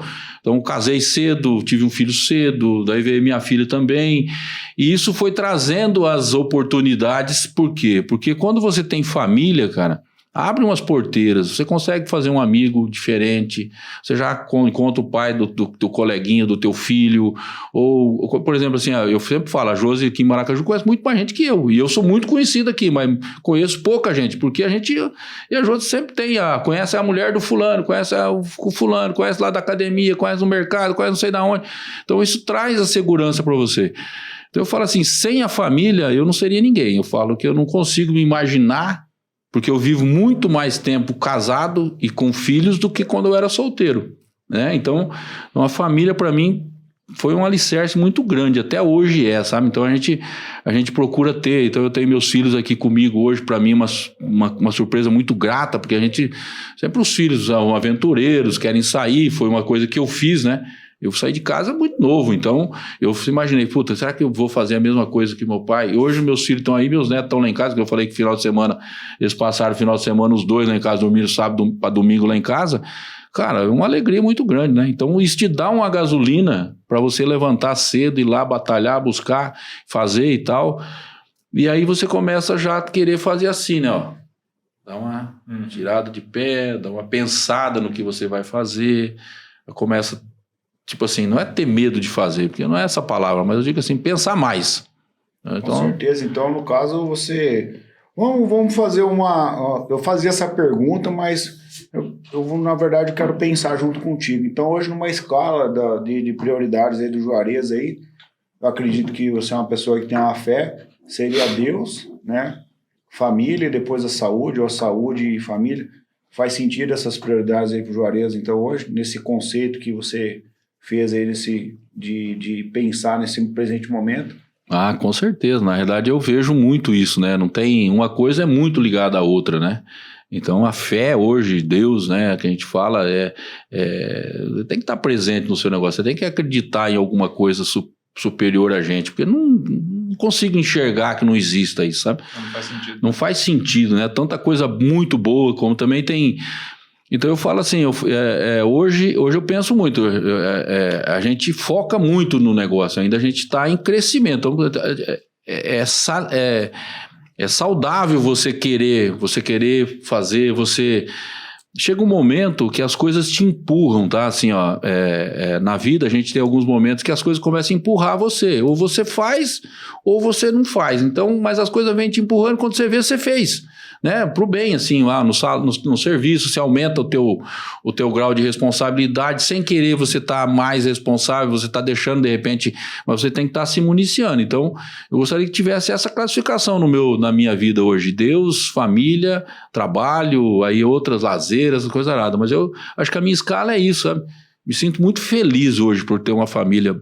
casei cedo, tive um filho cedo, daí veio minha filha também, e isso foi trazendo as oportunidades. Por quê? Porque quando você tem família, cara, abre umas porteiras, você consegue fazer um amigo diferente, você já encontra o pai do teu coleguinha, do teu filho, ou, por exemplo, assim, eu sempre falo, a Josi aqui em Maracaju conhece muito mais gente que eu, e eu sou muito conhecido aqui, mas conheço pouca gente, porque e a Josi sempre conhece a mulher do fulano, conhece o fulano, conhece lá da academia, conhece no mercado, conhece não sei da onde, então isso traz a segurança para você. Então eu falo assim, sem a família eu não seria ninguém, eu falo que eu não consigo me imaginar, porque eu vivo muito mais tempo casado e com filhos do que quando eu era solteiro, né? Então, uma família para mim foi um alicerce muito grande, até hoje sabe? Então a gente procura ter. Então eu tenho meus filhos aqui comigo hoje, para mim uma surpresa muito grata, porque sempre os filhos são aventureiros, querem sair, foi uma coisa que eu fiz, né? Eu saí de casa muito novo, então eu imaginei, puta, será que eu vou fazer a mesma coisa que meu pai? E hoje meus filhos estão aí, meus netos estão lá em casa, que eu falei que final de semana, eles passaram o final de semana os dois lá em casa, dormiram sábado para domingo lá em casa. Cara, é uma alegria muito grande, né? Então isso te dá uma gasolina para você levantar cedo, ir lá batalhar, buscar, fazer e tal. E aí você começa já a querer fazer assim, né? Ó, dá uma tirada de pé, dá uma pensada no que você vai fazer, começa... Tipo assim, não é ter medo de fazer, porque não é essa palavra, mas eu digo assim, pensar mais. Então, com certeza. Então, no caso, você... Vamos fazer eu fazia essa pergunta, mas na verdade, quero pensar junto contigo. Então, hoje, numa escala de prioridades aí do Juarez aí, eu acredito que você é uma pessoa que tem uma fé, seria Deus, né? Família, depois a saúde, ou a saúde e família. Faz sentido essas prioridades aí pro Juarez, então, hoje, nesse conceito que você fez aí, de pensar nesse presente momento? Ah, com certeza. Na verdade, eu vejo muito isso, né? Não tem... Uma coisa é muito ligada à outra, né? Então, a fé hoje, Deus, né, que a gente fala, tem que estar presente no seu negócio. Você tem que acreditar em alguma coisa superior a gente, porque não consigo enxergar que não exista isso, sabe? Não faz sentido. Não faz sentido, né? Tanta coisa muito boa, como também tem... Então eu falo assim, hoje eu penso muito, a gente foca muito no negócio, ainda a gente está em crescimento, então, é saudável você querer fazer, chega um momento que as coisas te empurram, tá? Assim, ó, na vida a gente tem alguns momentos que as coisas começam a empurrar você, ou você faz, ou você não faz, então, mas as coisas vêm te empurrando, quando você vê, você fez. Né, pro bem, assim, lá no serviço, você aumenta o teu grau de responsabilidade, sem querer você tá mais responsável, você tá deixando de repente, mas você tem que estar se municiando. Então, eu gostaria que tivesse essa classificação na minha vida hoje: Deus, família, trabalho, aí outras lazeiras, coisa nada. Mas eu acho que a minha escala é isso, sabe? Me sinto muito feliz hoje por ter uma família,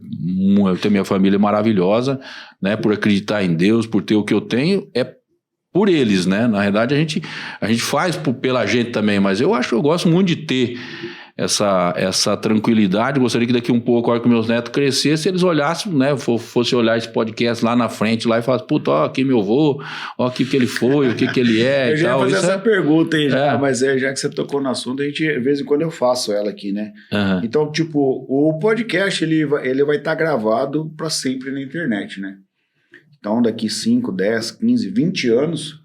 ter minha família maravilhosa, né? Por acreditar em Deus, por ter o que eu tenho, por eles, né? Na verdade, a gente faz pela gente também, mas eu gosto muito de ter essa tranquilidade. Gostaria que daqui um pouco, a hora que meus netos crescessem, eles olhassem, né? Fosse olhar esse podcast lá na frente lá e falassem: puta, ó, aqui meu avô, ó, aqui que ele foi, o que ele é. Eu já ia fazer essa pergunta aí, mas já que você tocou no assunto, de vez em quando eu faço ela aqui, né? Uhum. Então, tipo, o podcast ele vai estar gravado para sempre na internet, né? Então, daqui 5, 10, 15, 20 anos,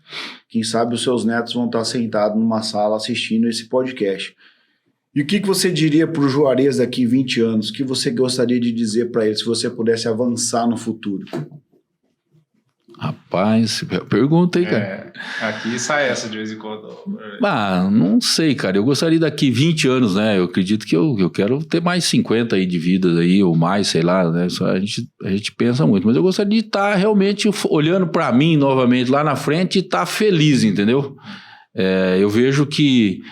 quem sabe os seus netos vão estar sentados numa sala assistindo esse podcast. E o que você diria para o Juarez daqui 20 anos? O que você gostaria de dizer para ele se você pudesse avançar no futuro? Rapaz, pergunta aí, cara. Aqui sai essa de vez em quando. Não sei, cara. Eu gostaria daqui 20 anos, né? Eu acredito que eu quero ter mais 50 aí de vidas aí, ou mais, sei lá, né? A gente pensa muito. Mas eu gostaria de estar realmente olhando para mim novamente lá na frente e estar feliz, entendeu? Eu vejo que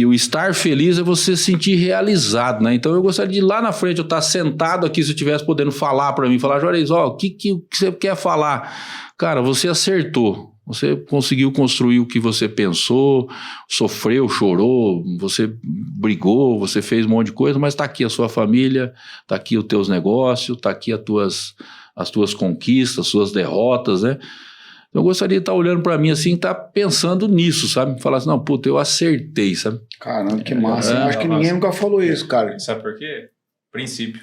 o estar feliz é você se sentir realizado, né? Então eu gostaria de lá na frente eu estar sentado aqui, se eu estivesse podendo falar para mim, falar: Juarez, ó, o que você quer falar? Cara, você acertou, você conseguiu construir o que você pensou, sofreu, chorou, você brigou, você fez um monte de coisa, mas está aqui a sua família, está aqui os teus negócios, está aqui as tuas conquistas, as suas derrotas, né? Eu gostaria de estar olhando para mim assim, estar pensando nisso, sabe? Falar assim: não, puta, eu acertei, sabe? Caramba, que massa. Eu acho que ninguém nunca falou isso, cara. Sabe por quê? Princípio.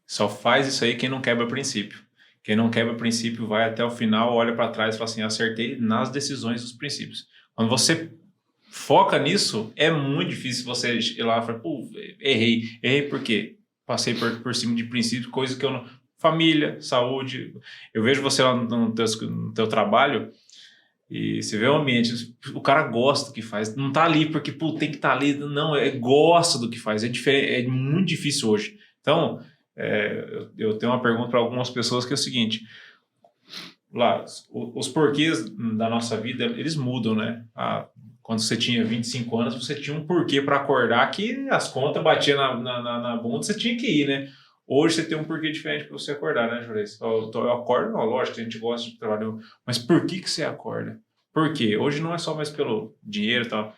Só faz isso aí quem não quebra princípio. Quem não quebra princípio vai até o final, olha para trás e fala assim: acertei nas decisões dos princípios. Quando você foca nisso, é muito difícil você ir lá e falar: pô, errei. Errei por quê? Passei por cima de princípios, coisa que eu não... Família, saúde. Eu vejo você lá no teu trabalho e você vê o ambiente, o cara gosta do que faz, não tá ali porque tem que estar ali, não, gosta do que faz, é diferente, é muito difícil hoje. Então, eu tenho uma pergunta para algumas pessoas que é o seguinte: lá, os porquês da nossa vida, eles mudam, né? Quando você tinha 25 anos, você tinha um porquê para acordar que as contas batiam na bunda, você tinha que ir, né? Hoje você tem um porquê diferente para você acordar, né, Juarez? Eu acordo, não, lógico que a gente gosta de trabalhar, mas por que você acorda? Por quê? Hoje não é só mais pelo dinheiro e tal.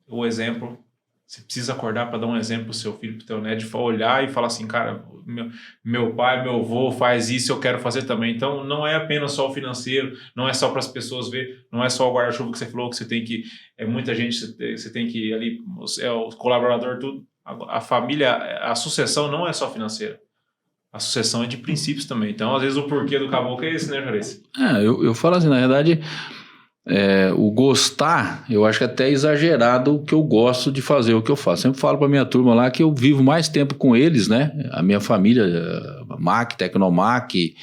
O exemplo, você precisa acordar para dar um exemplo pro seu filho, pro teu neto, de olhar e falar assim: cara, meu pai, meu avô faz isso, eu quero fazer também. Então não é apenas só o financeiro, não é só para as pessoas ver, não é só o guarda-chuva que você falou, que você tem que, muita gente, você tem que ali, o colaborador, tudo. A família, a sucessão não é só financeira. A sucessão é de princípios também. Então, às vezes, o porquê do caboclo é esse, né, Juarez? Eu falo assim, na verdade, o gostar, eu acho que até é exagerado o que eu gosto de fazer, o que eu faço. Sempre falo para minha turma lá que eu vivo mais tempo com eles, né? A minha família, Mac, Tecnomac,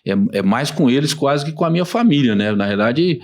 é mais com eles quase que com a minha família, né? Na verdade,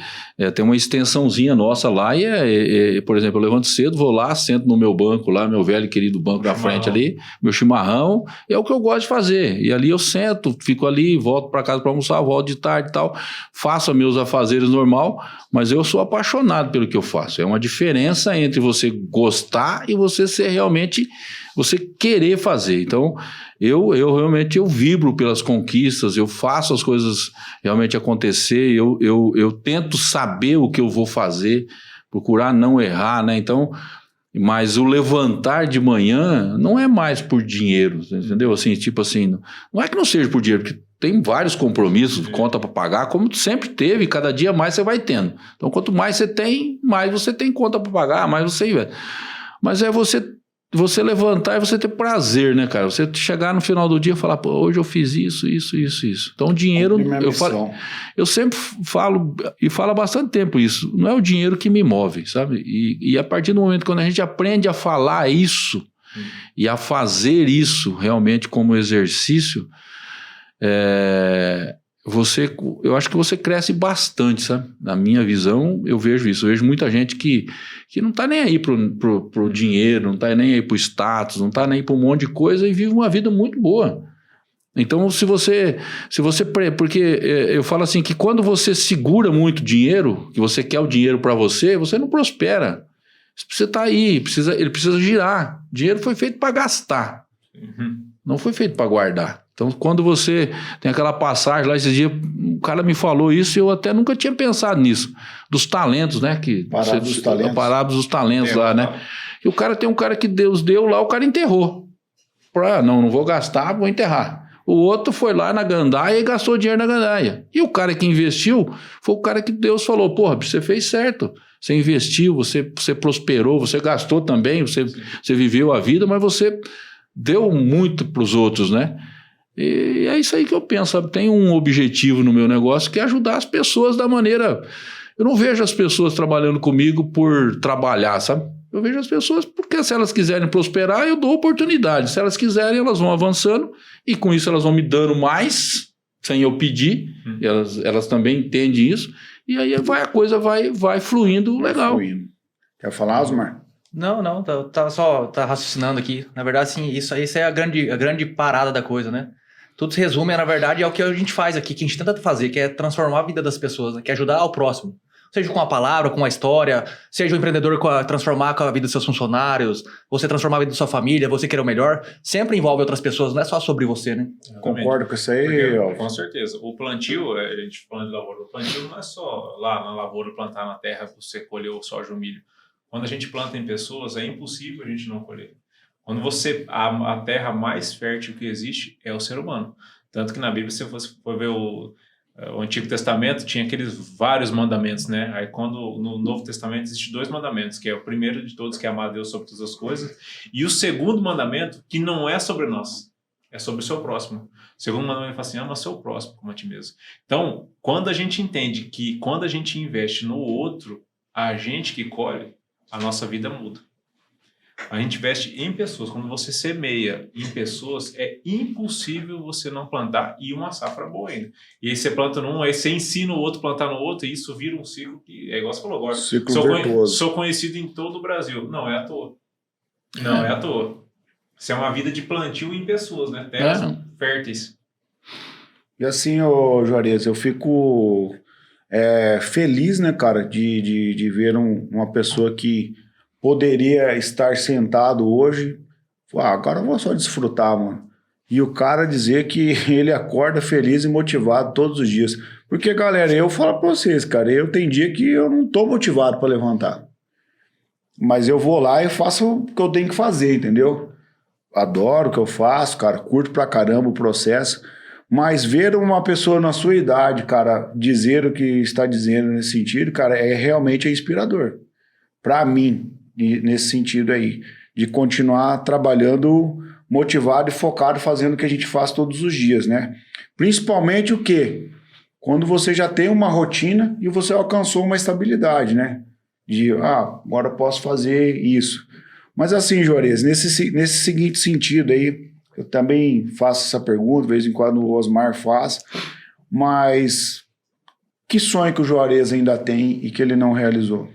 tem uma extensãozinha nossa lá e, por exemplo, eu levanto cedo, vou lá, sento no meu banco lá, meu velho e querido banco da frente ali, meu chimarrão, é o que eu gosto de fazer. E ali eu sento, fico ali, volto para casa para almoçar, volto de tarde e tal, faço meus afazeres normal, mas eu sou apaixonado pelo que eu faço. É uma diferença entre você gostar e você ser realmente, você querer fazer. Então, eu realmente vibro pelas conquistas, eu faço as coisas realmente acontecer, eu tento saber o que eu vou fazer, procurar não errar, né? Então, mas o levantar de manhã não é mais por dinheiro, entendeu? Assim, tipo assim, não é que não seja por dinheiro, porque tem vários compromissos, conta para pagar, como sempre teve, cada dia mais você vai tendo. Então, quanto mais você tem, mais você tem conta para pagar, mais você... Mas é você levantar e você ter prazer, né, cara? Você chegar no final do dia e falar, pô, hoje eu fiz isso. Então, o dinheiro... Eu sempre falo, e falo há bastante tempo isso, não é o dinheiro que me move, sabe? E a partir do momento quando a gente aprende a falar isso e a fazer isso realmente como exercício, eu acho que você cresce bastante, sabe? Na minha visão, eu vejo isso. Eu vejo muita gente que não tá nem aí pro dinheiro, não tá nem aí pro status, não tá nem aí pro um monte de coisa e vive uma vida muito boa. Então, porque eu falo assim, que quando você segura muito dinheiro, que você quer o dinheiro para você não prospera. Você tá aí, ele precisa girar. Dinheiro foi feito para gastar, não foi feito para guardar. Então, quando você tem aquela passagem lá, esses dias, o cara me falou isso e eu até nunca tinha pensado nisso. Dos talentos, né? Parábolas dos talentos lá, né? E o cara tem um cara que Deus deu lá, o cara enterrou. Não vou gastar, vou enterrar. O outro foi lá na gandaia e gastou dinheiro na gandaia. E o cara que investiu foi o cara que Deus falou, porra, você fez certo. Você investiu, você prosperou, você gastou também, você viveu a vida, mas você deu muito para os outros, né? E é isso aí que eu penso, sabe? Tem um objetivo no meu negócio que é ajudar as pessoas da maneira... Eu não vejo as pessoas trabalhando comigo por trabalhar, sabe? Eu vejo as pessoas porque se elas quiserem prosperar, eu dou oportunidade. Se elas quiserem, elas vão avançando e com isso elas vão me dando mais, sem eu pedir. Elas também entendem isso. E aí a coisa vai fluindo legal. Quer falar, Osmar? Não, tava só raciocinando aqui. Na verdade, assim, isso é a grande parada da coisa, né? Tudo se resume, na verdade, ao que a gente faz aqui, que a gente tenta fazer, que é transformar a vida das pessoas, né? Que é ajudar ao próximo. Seja com a palavra, com a história, seja o empreendedor transformar com a vida dos seus funcionários, você transformar a vida da sua família, você querer o melhor, sempre envolve outras pessoas, não é só sobre você, né? Concordo com isso aí, com certeza. O plantio, a gente falando de lavoura, o plantio não é só lá na lavoura plantar na terra você colher o soja ou milho. Quando a gente planta em pessoas, é impossível a gente não colher. Quando a terra mais fértil que existe é o ser humano. Tanto que na Bíblia, se você for ver o Antigo Testamento, tinha aqueles vários mandamentos, né? Aí quando no Novo Testamento existem 2 mandamentos, que é o primeiro de todos, que é amar a Deus sobre todas as coisas, e o segundo mandamento, que não é sobre nós, é sobre o seu próximo. O segundo mandamento fala assim, ama seu próximo como a ti mesmo. Então, quando a gente entende que quando a gente investe no outro, a gente que colhe, a nossa vida muda. A gente investe em pessoas. Quando você semeia em pessoas, é impossível você não plantar e uma safra boa ainda. E aí você planta num, aí você ensina o outro a plantar no outro, e isso vira um ciclo que é igual você falou agora. Sou conhecido em todo o Brasil. Não é à toa. Não é à toa. Isso é uma vida de plantio em pessoas, né? Terras férteis. E assim, Juarez, eu fico feliz, né, cara, de ver uma pessoa que poderia estar sentado hoje, agora eu vou só desfrutar, mano. E o cara dizer que ele acorda feliz e motivado todos os dias. Porque, galera, eu falo pra vocês, cara, tem dia que eu não tô motivado pra levantar. Mas eu vou lá e faço o que eu tenho que fazer, entendeu? Adoro o que eu faço, cara, curto pra caramba o processo. Mas ver uma pessoa na sua idade, cara, dizer o que está dizendo nesse sentido, cara, realmente inspirador. Pra mim, nesse sentido aí, de continuar trabalhando motivado e focado, fazendo o que a gente faz todos os dias, né? Principalmente o quê? Quando você já tem uma rotina e você alcançou uma estabilidade, né? De, agora eu posso fazer isso. Mas assim, Juarez, nesse seguinte sentido aí, eu também faço essa pergunta, de vez em quando o Osmar faz, Mas que sonho que o Juarez ainda tem e que ele não realizou?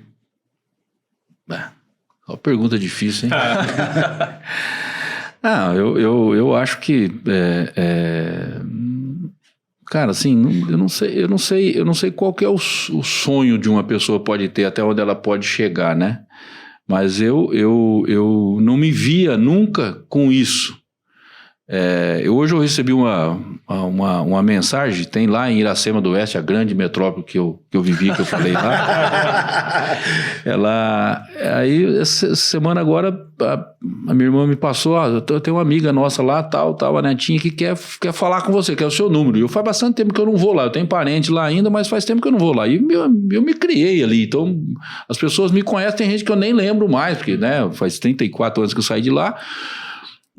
Uma pergunta difícil, hein? Eu acho que cara, assim, eu não sei qual que é o sonho de uma pessoa pode ter, até onde ela pode chegar, né? Mas eu não me via nunca com isso. Hoje eu recebi uma mensagem, tem lá em Iracema do Oeste, a grande metrópole que eu vivi, que eu falei lá. Aí essa semana agora, a minha irmã me passou, eu tenho uma amiga nossa lá, tal, a netinha que quer falar com você, quer o seu número. E eu faz bastante tempo que eu não vou lá, eu tenho parente lá ainda, mas faz tempo que eu não vou lá. E eu me criei ali, então as pessoas me conhecem, tem gente que eu nem lembro mais, porque né, faz 34 anos que eu saí de lá.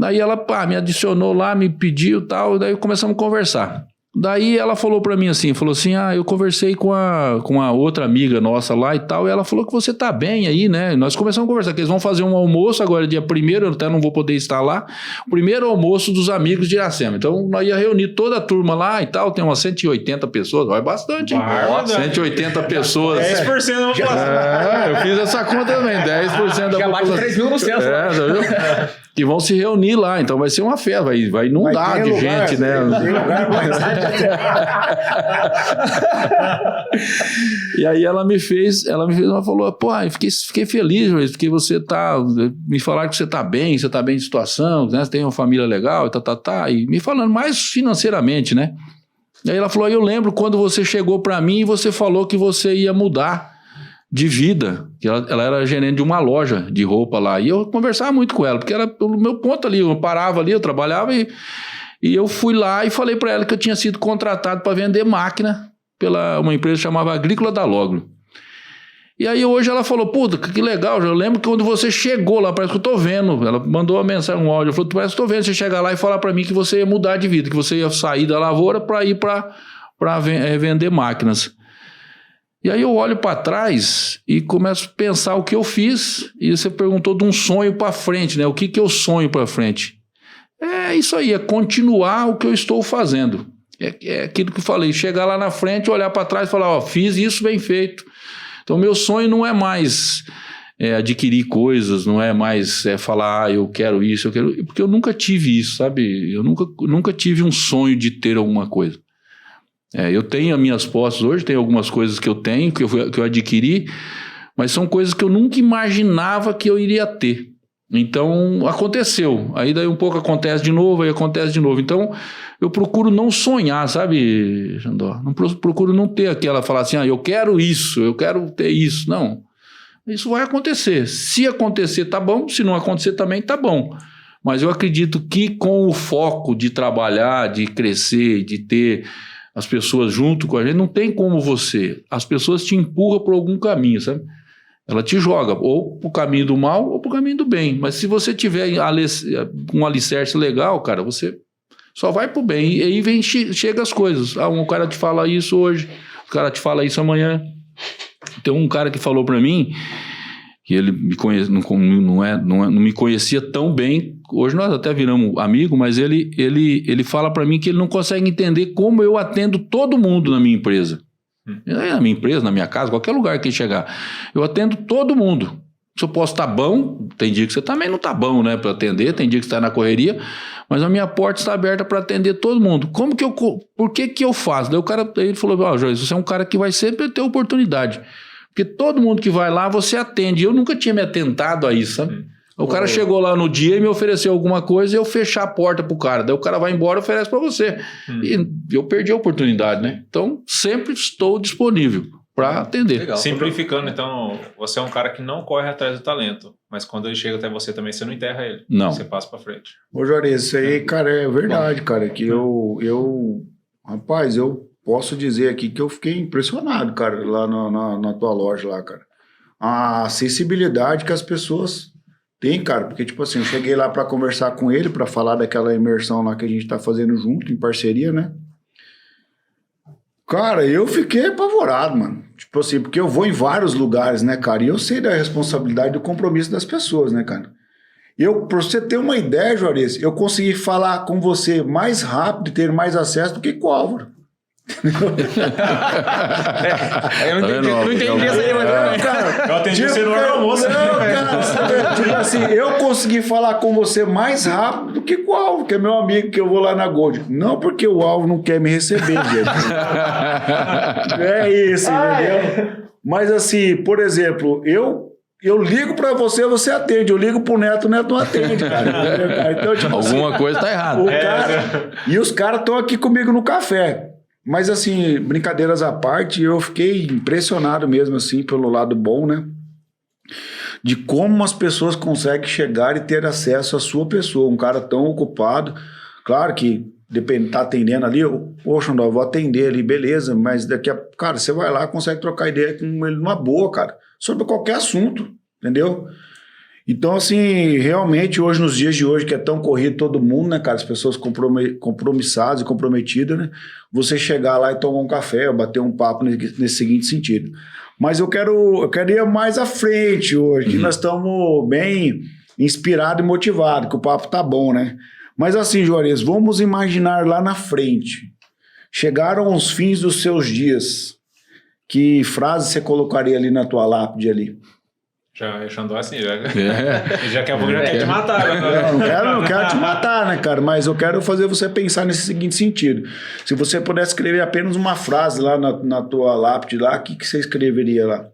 Daí ela me adicionou lá, me pediu e tal, daí começamos a conversar. Daí ela falou pra mim assim, eu conversei com a outra amiga nossa lá e tal, e ela falou que você tá bem aí, né? Nós começamos a conversar, que eles vão fazer um almoço agora, dia 1º, eu até não vou poder estar lá, o primeiro almoço dos amigos de Iracema. Então, nós ia reunir toda a turma lá e tal, tem umas 180 pessoas, vai bastante, hein? 180 pessoas. 10% da população. Eu fiz essa conta também, 10% da população. Já bate 3 mil no censo. Que vão se reunir lá, então vai ser uma festa, vai inundar de lugar, gente, né? Tem lugar mais. E aí ela falou, fiquei feliz, porque você me falaram que você tá bem de situação, né? Você tem uma família legal, e me falando mais financeiramente, né? E aí ela falou, eu lembro quando você chegou pra mim e você falou que você ia mudar de vida, que ela era gerente de uma loja de roupa lá, e eu conversava muito com ela, porque era o meu ponto ali, eu parava ali, eu trabalhava e eu fui lá e falei para ela que eu tinha sido contratado para vender máquina pela uma empresa que chamava Agrícola da Logro. E aí hoje ela falou, puta, que legal, eu lembro que quando você chegou lá, parece que eu tô vendo, ela mandou uma mensagem, um áudio, falou, parece que eu tô vendo você chegar lá e falar para mim que você ia mudar de vida, que você ia sair da lavoura para ir para vender máquinas. E aí eu olho para trás e começo a pensar o que eu fiz, e você perguntou de um sonho para frente, né? O que eu sonho para frente? É isso aí, é continuar o que eu estou fazendo. É aquilo que eu falei, chegar lá na frente, olhar para trás e falar, fiz isso bem feito. Então meu sonho não é mais adquirir coisas, não é mais falar, eu quero isso, eu quero... Porque eu nunca tive isso, sabe? Eu nunca tive um sonho de ter alguma coisa. Eu tenho as minhas posses hoje, tem algumas coisas que eu tenho, que eu adquiri, mas são coisas que eu nunca imaginava que eu iria ter. Então, aconteceu. Aí daí um pouco acontece de novo, aí acontece de novo. Então, eu procuro não sonhar, sabe, Jandó? Procuro não ter aquela, falar assim, eu quero isso, eu quero ter isso. Não. Isso vai acontecer. Se acontecer, tá bom. Se não acontecer também, tá bom. Mas eu acredito que com o foco de trabalhar, de crescer, de ter as pessoas junto com a gente, não tem como você. As pessoas te empurram por algum caminho, sabe? Ela te joga ou pro caminho do mal ou pro caminho do bem. Mas se você tiver um alicerce legal, cara, você só vai pro bem. E aí chega as coisas. Um cara te fala isso hoje, o cara te fala isso amanhã. Tem um cara que falou pra mim que ele me conhece, não me conhecia tão bem. Hoje nós até viramos amigo, mas ele fala para mim que ele não consegue entender como eu atendo todo mundo na minha empresa. Na minha empresa, na minha casa, qualquer lugar que chegar. Eu atendo todo mundo. Se eu posso estar bom, tem dia que você também não está bom, né, para atender, tem dia que você está na correria, mas a minha porta está aberta para atender todo mundo. Por que eu faço? Daí ele falou, Joyce, você é um cara que vai sempre ter oportunidade. Porque todo mundo que vai lá, você atende. Eu nunca tinha me atentado a isso, sabe? O cara chegou lá no dia e me ofereceu alguma coisa e eu fechar a porta pro cara. Daí o cara vai embora e oferece para você. E eu perdi a oportunidade, né? Então, sempre estou disponível para atender. Legal. Simplificando, então, você é um cara que não corre atrás do talento. Mas quando ele chega até você também, você não enterra ele. Não. Você passa para frente. Ô, Juarez, isso aí, cara, é verdade, cara. Que rapaz, eu posso dizer aqui que eu fiquei impressionado, cara, lá na tua loja lá, cara. A acessibilidade que as pessoas têm, cara, porque, tipo assim, eu cheguei lá pra conversar com ele, pra falar daquela imersão lá que a gente tá fazendo junto, em parceria, né? Cara, eu fiquei apavorado, mano. Tipo assim, porque eu vou em vários lugares, né, cara? E eu sei da responsabilidade e do compromisso das pessoas, né, cara? Pra você ter uma ideia, Juarez, eu consegui falar com você mais rápido e ter mais acesso do que com o Álvaro. Eu não entendi essa aí, mas... cara, Eu atendi você no hora do almoço. tipo assim, eu consegui falar com você mais rápido do que com o Alvo, que é meu amigo, que eu vou lá na Gold. Não porque o Alvo não quer me receber, gente. É isso, entendeu? Mas assim, por exemplo, eu ligo pra você, você atende. Eu ligo pro Neto, o Neto não atende, cara. Então, tipo, Alguma coisa tá errada. E os caras estão aqui comigo no café. Mas assim, brincadeiras à parte, eu fiquei impressionado mesmo, assim, pelo lado bom, né? De como as pessoas conseguem chegar e ter acesso à sua pessoa. Um cara tão ocupado. Claro que depende, tá atendendo ali, poxa, eu vou atender ali, beleza, mas daqui a... Cara, você vai lá, consegue trocar ideia com ele numa boa, cara. Sobre qualquer assunto, entendeu? Então, assim, realmente, hoje, nos dias de hoje, que é tão corrido todo mundo, né, cara? As pessoas compromissadas e comprometidas, né? Você chegar lá e tomar um café, ou bater um papo nesse seguinte sentido. Mas eu quero ir mais à frente hoje, que nós estamos bem inspirados e motivados, que o papo tá bom, né? Mas assim, Juarez, vamos imaginar lá na frente. Chegaram os fins dos seus dias. Que frase você colocaria ali na tua lápide ali? Já andou assim, já. Daqui a pouco já quer te matar. Não quero te matar, né, cara? Mas eu quero fazer você pensar nesse seguinte sentido. Se você pudesse escrever apenas uma frase lá na tua lápide lá, o que você escreveria lá?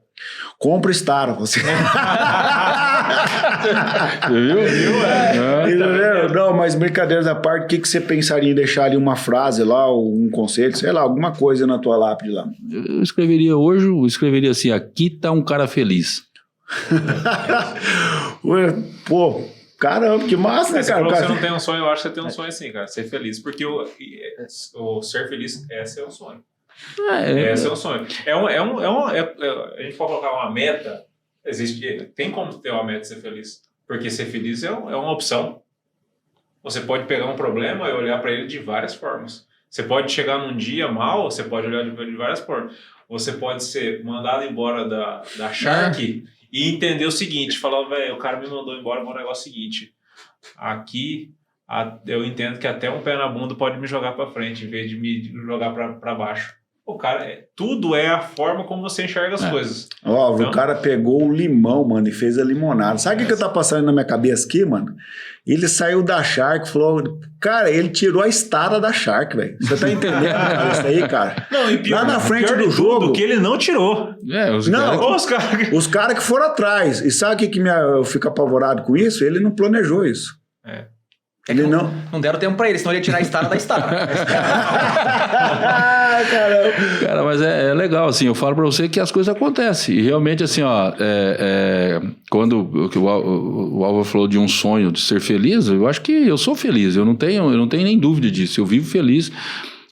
Compra Star, você. Viu? Não, mas brincadeiras à parte, o que você pensaria em deixar ali uma frase lá, ou um conselho, sei lá, alguma coisa na tua lápide lá? Eu escreveria assim, aqui tá um cara feliz. Pô, caramba, que massa, né, cara? Você não tem um sonho, eu acho que você tem um sonho assim, cara, ser feliz, porque o ser feliz é ser um sonho. Esse é um sonho. A gente pode colocar uma meta, tem como ter uma meta e ser feliz, porque ser feliz é uma opção. Você pode pegar um problema e olhar para ele de várias formas. Você pode chegar num dia mal, você pode olhar de várias formas. Você pode ser mandado embora da Shark e entender o seguinte, falar, velho, o cara me mandou embora, mas o negócio é o seguinte, aqui eu entendo que até um pé na bunda pode me jogar para frente, em vez de me jogar para baixo. O cara, tudo é a forma como você enxerga as coisas. Ó, então, o cara pegou o limão, mano, e fez a limonada. Sabe o que tá passando na minha cabeça aqui, mano? Ele saiu da Shark, falou... Cara, ele tirou a estada da Shark, velho. Você tá entendendo cara, isso aí, cara? Não, e pior, lá na frente pior do jogo... que ele não tirou. Os caras que foram atrás. E sabe o que eu fico apavorado com isso? Ele não planejou isso. Ele não deram tempo pra ele, senão ele ia tirar a estada da estada. Cara, mas é legal, assim, eu falo pra você que as coisas acontecem. E realmente, assim, ó, quando o Álvaro falou de um sonho de ser feliz, eu acho que eu sou feliz, eu não tenho nem dúvida disso. Eu vivo feliz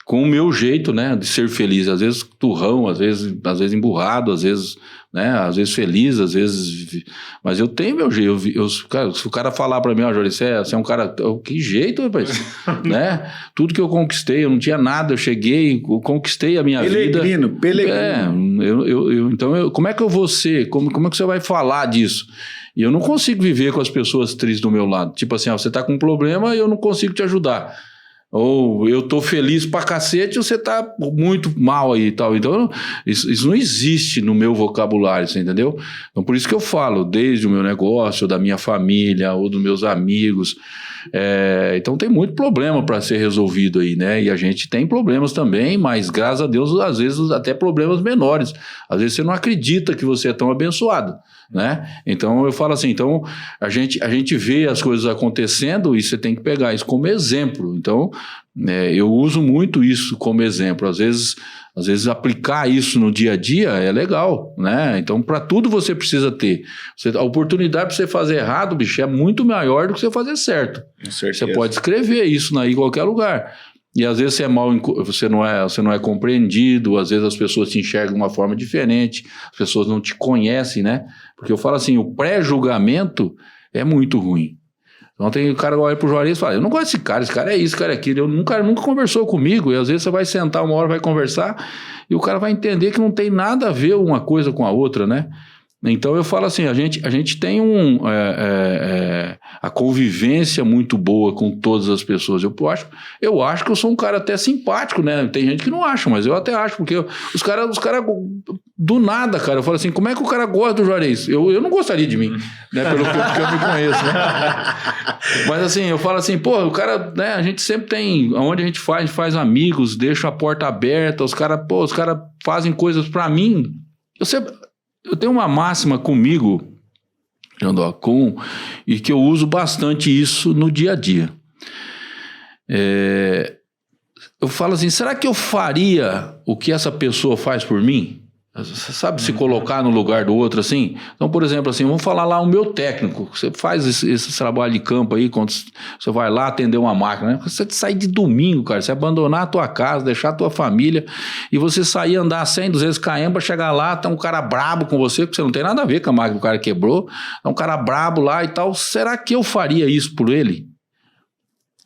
com o meu jeito, né, de ser feliz. Às vezes turrão, às vezes emburrado, às vezes feliz, às vezes... Mas eu tenho meu jeito. Cara, se o cara falar pra mim, Jorge, você é um cara... Que jeito, rapaz? Né? Tudo que eu conquistei, eu não tinha nada, eu cheguei, eu conquistei a minha vida. Pelegrino. Então, como é que eu vou ser? Como é que você vai falar disso? E eu não consigo viver com as pessoas tristes do meu lado. Tipo assim, você tá com um problema e eu não consigo te ajudar. Ou eu tô feliz pra cacete, você tá muito mal aí e tal. Então, isso não existe no meu vocabulário, você entendeu? Então, por isso que eu falo, desde o meu negócio, da minha família, ou dos meus amigos. Então, tem muito problema para ser resolvido aí, né? E a gente tem problemas também, mas, graças a Deus, às vezes até problemas menores. Às vezes você não acredita que você é tão abençoado, né? Então, eu falo assim, a gente vê as coisas acontecendo e você tem que pegar isso como exemplo. Então, eu uso muito isso como exemplo. Às vezes aplicar isso no dia a dia é legal, né? Então, para tudo você precisa ter. A oportunidade para você fazer errado, bicho, é muito maior do que você fazer certo. Você pode escrever isso em qualquer lugar. E às vezes você não é compreendido, às vezes as pessoas te enxergam de uma forma diferente, as pessoas não te conhecem, né? Porque eu falo assim, o pré-julgamento é muito ruim. Então tem o cara que olha pro Juarez e fala, eu não gosto desse cara é isso, cara é aquilo, eu nunca conversou comigo, e às vezes você vai sentar uma hora, vai conversar, e o cara vai entender que não tem nada a ver uma coisa com a outra, né? Então eu falo assim, a gente tem a convivência muito boa com todas as pessoas. Eu acho que eu sou um cara até simpático, né? Tem gente que não acha, mas eu até acho, porque os caras do nada, cara, eu falo assim, como é que o cara gosta do Juarez? Eu não gostaria de mim, né? Pelo que eu me conheço, né? Mas assim, eu falo assim, pô, o cara, né? A gente sempre tem, onde a gente faz amigos, deixa a porta aberta, os caras fazem coisas pra mim. Eu tenho uma máxima comigo, Jandó, e que eu uso bastante isso no dia a dia. Eu falo assim, será que eu faria o que essa pessoa faz por mim? Você sabe se colocar no lugar do outro assim? Então, por exemplo, assim, vamos falar lá o meu técnico. Você faz esse trabalho de campo aí, quando você vai lá atender uma máquina, né? Você sair de domingo, cara, você abandonar a tua casa, deixar a tua família e você sair andar 100, 200 km pra chegar lá, tá um cara brabo com você, porque você não tem nada a ver com a máquina que o cara quebrou, tá um cara brabo lá e tal. Será que eu faria isso por ele?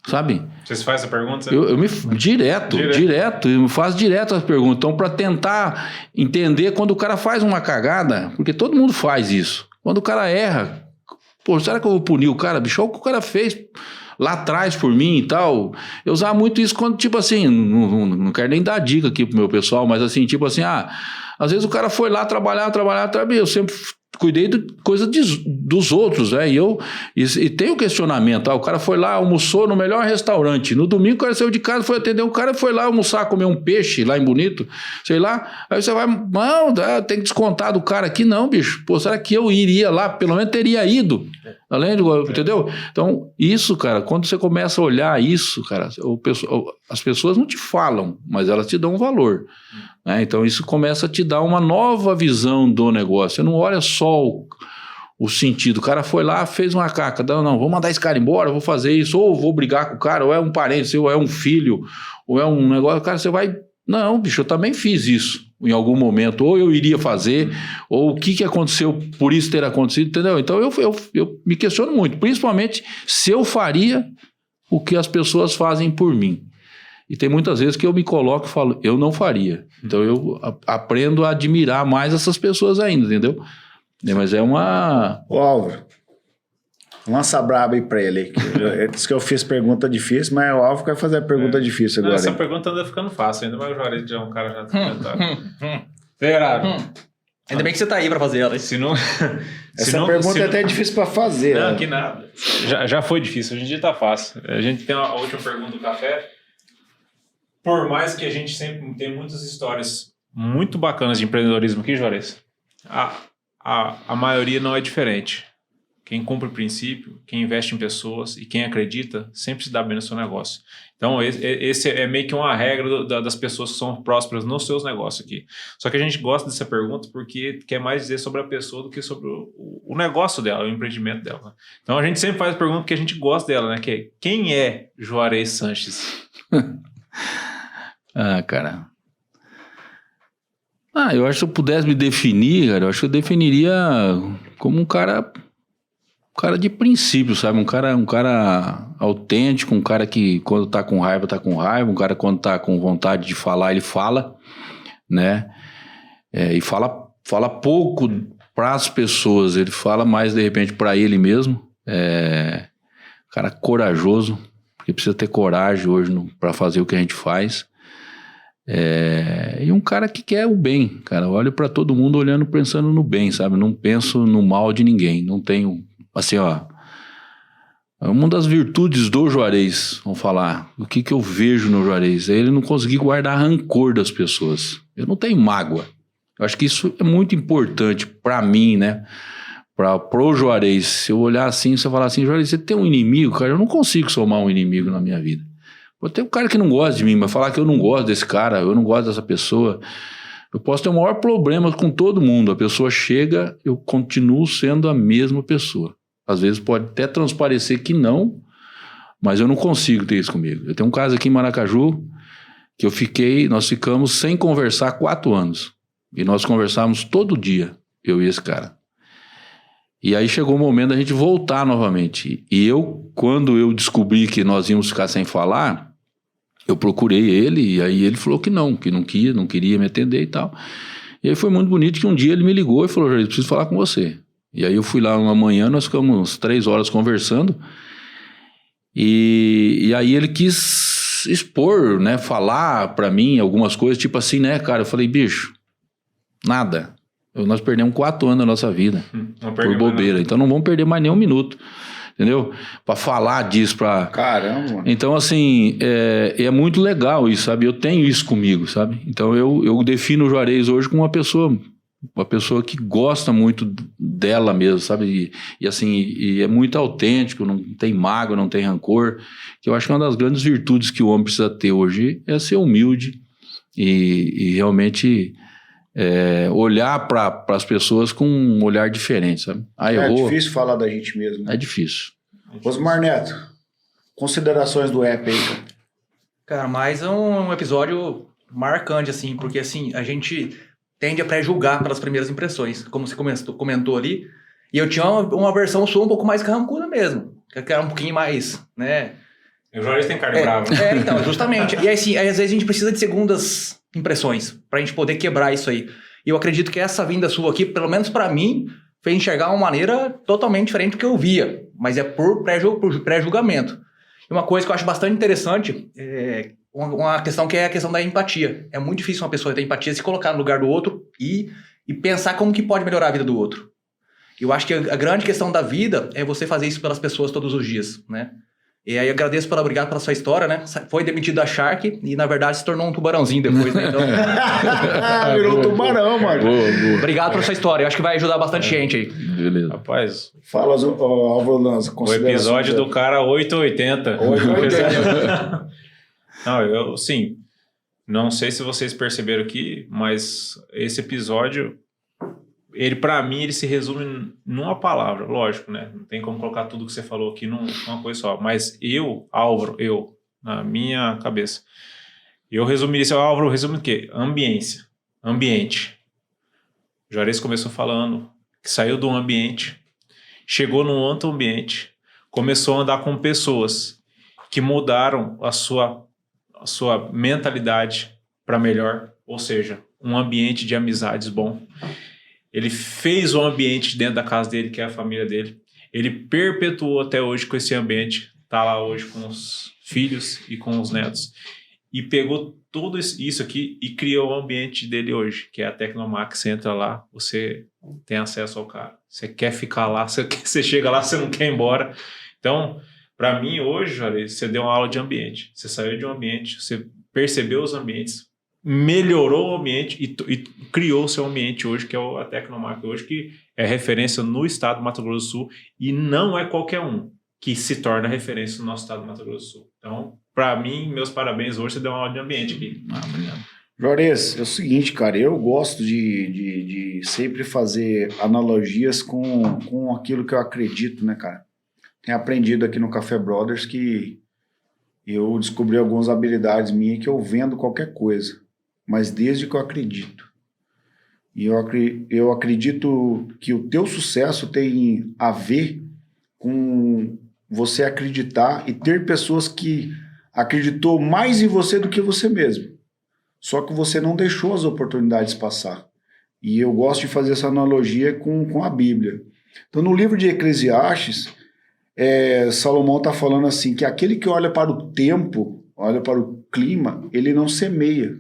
Sabe? Vocês fazem essa pergunta? Direto, eu me faço direto as perguntas. Então, para tentar entender quando o cara faz uma cagada, porque todo mundo faz isso. Quando o cara erra, pô, será que eu vou punir o cara? Bicho, olha o que o cara fez lá atrás por mim e tal. Eu usava muito isso quando, tipo assim, não quero nem dar dica aqui pro meu pessoal, mas assim, tipo assim, às vezes o cara foi lá trabalhar, eu sempre cuidei de coisa dos outros, né? E tem o questionamento, o cara foi lá, almoçou no melhor restaurante, no domingo o cara saiu de casa, foi atender, o cara foi lá almoçar, comer um peixe lá em Bonito, sei lá, aí você vai, não, tem que descontar do cara aqui, não, bicho, pô, será que eu iria lá, pelo menos teria ido, entendeu? Então, isso, cara, quando você começa a olhar isso, cara, as pessoas não te falam, mas elas te dão um valor, né? Então isso começa a te dar uma nova visão do negócio, você não olha só o sentido, o cara foi lá, fez uma caca, não, vou mandar esse cara embora, vou fazer isso, ou vou brigar com o cara, ou é um parente, ou é um filho, ou é um negócio, cara, você vai, não, bicho, eu também fiz isso em algum momento, ou eu iria fazer, ou o que aconteceu por isso ter acontecido, entendeu? Então eu me questiono muito, principalmente se eu faria o que as pessoas fazem por mim. E tem muitas vezes que eu me coloco e falo, eu não faria. Então eu aprendo a admirar mais essas pessoas ainda, entendeu? Mas é uma... Ô Álvaro, lança braba aí pra ele. Ele disse que eu fiz pergunta difícil, mas o Álvaro vai fazer a pergunta difícil agora. Essa pergunta anda ficando fácil, ainda mais o Juarez já é um cara já comentário. Ainda bem que você tá aí pra fazer ela. Essa pergunta é até difícil pra fazer. Não, né? que nada. Já foi difícil, hoje em dia tá fácil. A gente tem a última pergunta do café. Por mais que a gente sempre tem muitas histórias muito bacanas de empreendedorismo aqui, Juarez, a maioria não é diferente. Quem cumpre o princípio, quem investe em pessoas e quem acredita, sempre se dá bem no seu negócio. Então, esse é meio que uma regra das pessoas que são prósperas nos seus negócios aqui. Só que a gente gosta dessa pergunta porque quer mais dizer sobre a pessoa do que sobre o negócio dela, o empreendimento dela. Então, a gente sempre faz a pergunta porque a gente gosta dela, né? Que é, quem é Juarez Sanches? Cara... eu acho que se eu pudesse me definir, cara, eu acho que eu definiria como um cara de princípio, sabe? Um cara autêntico, um cara que quando tá com raiva, um cara quando tá com vontade de falar, ele fala, né? E fala pouco para as pessoas, ele fala mais de repente para ele mesmo. Cara corajoso, porque precisa ter coragem hoje para fazer o que a gente faz. E um cara que quer o bem, cara. Eu olho pra todo mundo olhando, pensando no bem, sabe? Não penso no mal de ninguém. Não tenho, assim, uma das virtudes do Juarez, vamos falar, o que eu vejo no Juarez, é ele não conseguir guardar rancor das pessoas. Eu não tenho mágoa. Eu acho que isso é muito importante pra mim, né? Pro Juarez. Se eu olhar assim, se eu falar assim, Juarez, você tem um inimigo, cara, eu não consigo somar um inimigo na minha vida. Tem um cara que não gosta de mim, mas falar que eu não gosto desse cara, eu não gosto dessa pessoa, eu posso ter o maior problema com todo mundo. A pessoa chega, eu continuo sendo a mesma pessoa. Às vezes pode até transparecer que não, mas eu não consigo ter isso comigo. Eu tenho um caso aqui em Maracaju, que nós ficamos sem conversar 4 anos. E nós conversávamos todo dia, eu e esse cara. E aí chegou o momento da gente voltar novamente. E quando eu descobri que nós íamos ficar sem falar, eu procurei ele, e aí ele falou que não queria me atender e tal. E aí foi muito bonito que um dia ele me ligou e falou, Juarez, preciso falar com você. E aí eu fui lá uma manhã, nós ficamos 3 horas conversando, e aí ele quis expor, né, falar pra mim algumas coisas, tipo assim, né, cara, eu falei, bicho, nada. Nós perdemos 4 anos da nossa vida por bobeira, então não vamos perder mais nem um minuto, entendeu? Pra falar disso, pra... Caramba. Então, assim, é muito legal isso, sabe? Eu tenho isso comigo, sabe? Então eu defino o Juarez hoje como uma pessoa que gosta muito dela mesmo, sabe? E assim, e é muito autêntico, não tem mágoa, não tem rancor, que eu acho que uma das grandes virtudes que o homem precisa ter hoje é ser humilde e realmente olhar para as pessoas com um olhar diferente, sabe? É difícil falar da gente mesmo. Né? É difícil. Osmar Neto, considerações do app aí, cara. Cara, mais um episódio marcante, assim, porque assim, a gente tende a pré-julgar pelas primeiras impressões, como você comentou ali, e eu tinha uma versão sua um pouco mais carrancuda mesmo, que era um pouquinho mais, né? O Juarez tem carne brava. Então, justamente. E assim, às vezes a gente precisa de segundas impressões, pra gente poder quebrar isso aí. E eu acredito que essa vinda sua aqui, pelo menos pra mim, fez enxergar uma maneira totalmente diferente do que eu via, mas é por pré-julgamento. E uma coisa que eu acho bastante interessante é uma questão que é a questão da empatia. É muito difícil uma pessoa ter empatia, se colocar no lugar do outro e pensar como que pode melhorar a vida do outro. Eu acho que a grande questão da vida é você fazer isso pelas pessoas todos os dias, né? E aí agradeço obrigado pela sua história, né? Foi demitido da Shark e, na verdade, se tornou um tubarãozinho depois, né? Então... Virou tubarão, mano. Boa. Obrigado pela sua história. Eu acho que vai ajudar bastante gente aí. Beleza. Rapaz, Fala, Álvaro Lanza. o episódio do cara 880. 880. Não, eu, sim, não sei se vocês perceberam aqui, mas esse episódio, ele pra mim, ele se resume numa palavra, lógico, né? Não tem como colocar tudo que você falou aqui numa coisa só. Mas Álvaro, na minha cabeça, eu resumiria isso, Álvaro, resume o quê? Ambiente. O Juarez começou falando que saiu de um ambiente, chegou num outro ambiente, começou a andar com pessoas que mudaram a sua mentalidade para melhor, ou seja, um ambiente de amizades bom. Ele fez o ambiente dentro da casa dele, que é a família dele. Ele perpetuou até hoje com esse ambiente, tá lá hoje com os filhos e com os netos. E pegou tudo isso aqui e criou o ambiente dele hoje, que é a Tecnomax. Você entra lá, você tem acesso ao cara. Você quer ficar lá, você chega lá, você não quer ir embora. Então, para mim, hoje, Juarez, você deu uma aula de ambiente. Você saiu de um ambiente, você percebeu os ambientes, melhorou o ambiente e criou o seu ambiente hoje, que é a Tecnomac hoje, que é referência no estado do Mato Grosso do Sul, e não é qualquer um que se torna referência no nosso estado do Mato Grosso do Sul. Então, para mim, meus parabéns, hoje você deu uma aula de ambiente aqui. Obrigado. Juarez, é o seguinte, cara, eu gosto de sempre fazer analogias com aquilo que eu acredito, né, cara? Tenho aprendido aqui no Café Brothers que eu descobri algumas habilidades minhas que eu vendo qualquer coisa, mas desde que eu acredito. E eu acredito que o teu sucesso tem a ver com você acreditar e ter pessoas que acreditou mais em você do que você mesmo. Só que você não deixou as oportunidades passar. E eu gosto de fazer essa analogia com a Bíblia. Então, no livro de Eclesiastes, Salomão está falando assim, que aquele que olha para o tempo, olha para o clima, ele não semeia,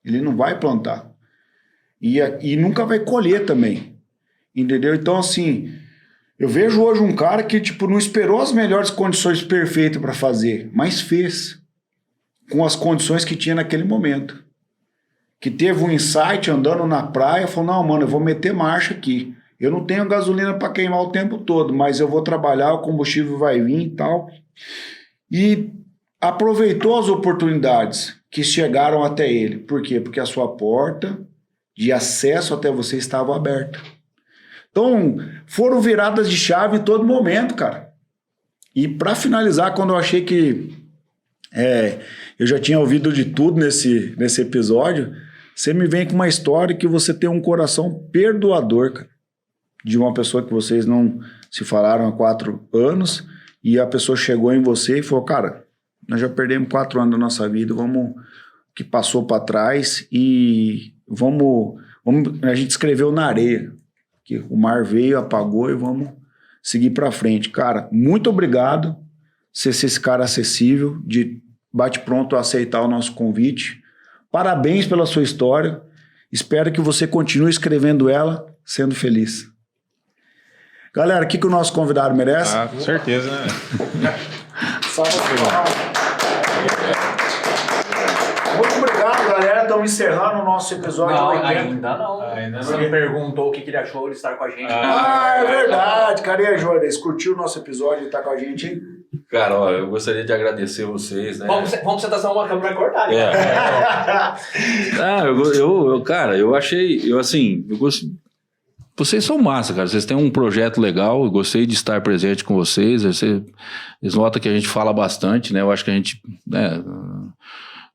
ele não vai plantar. E nunca vai colher também. Entendeu? Então, assim, eu vejo hoje um cara que, tipo, não esperou as melhores condições perfeitas para fazer, mas fez com as condições que tinha naquele momento. Que teve um insight andando na praia, falou, não, mano, eu vou meter marcha aqui. Eu não tenho gasolina para queimar o tempo todo, mas eu vou trabalhar, o combustível vai vir e tal. E aproveitou as oportunidades que chegaram até ele. Por quê? Porque a sua porta de acesso até você estava aberta. Então, foram viradas de chave em todo momento, cara. E para finalizar, quando eu achei que eu já tinha ouvido de tudo nesse episódio, você me vem com uma história que você tem um coração perdoador, cara. De uma pessoa que vocês não se falaram há 4 anos, e a pessoa chegou em você e falou, cara, nós já perdemos 4 anos da nossa vida, vamos que passou para trás e vamos A gente escreveu na areia. Que o mar veio, apagou e vamos seguir para frente. Cara, muito obrigado por ser esse cara acessível, de bate-pronto aceitar o nosso convite. Parabéns pela sua história. Espero que você continue escrevendo ela sendo feliz. Galera, o que o nosso convidado merece? Com certeza, né? Muito obrigado, galera. Estamos encerrando o nosso episódio. Ainda não. Você me perguntou o que ele achou de estar com a gente. É verdade. Cadê a Juarez? Curtiu o nosso episódio e tá com a gente, hein? Cara, ó, eu gostaria de agradecer vocês, né? Vamos sentar só uma câmera cortada. Cara, eu achei, vocês são massa, cara. Vocês têm um projeto legal. Eu gostei de estar presente com vocês. Vocês notam que a gente fala bastante, né? Eu acho que a gente,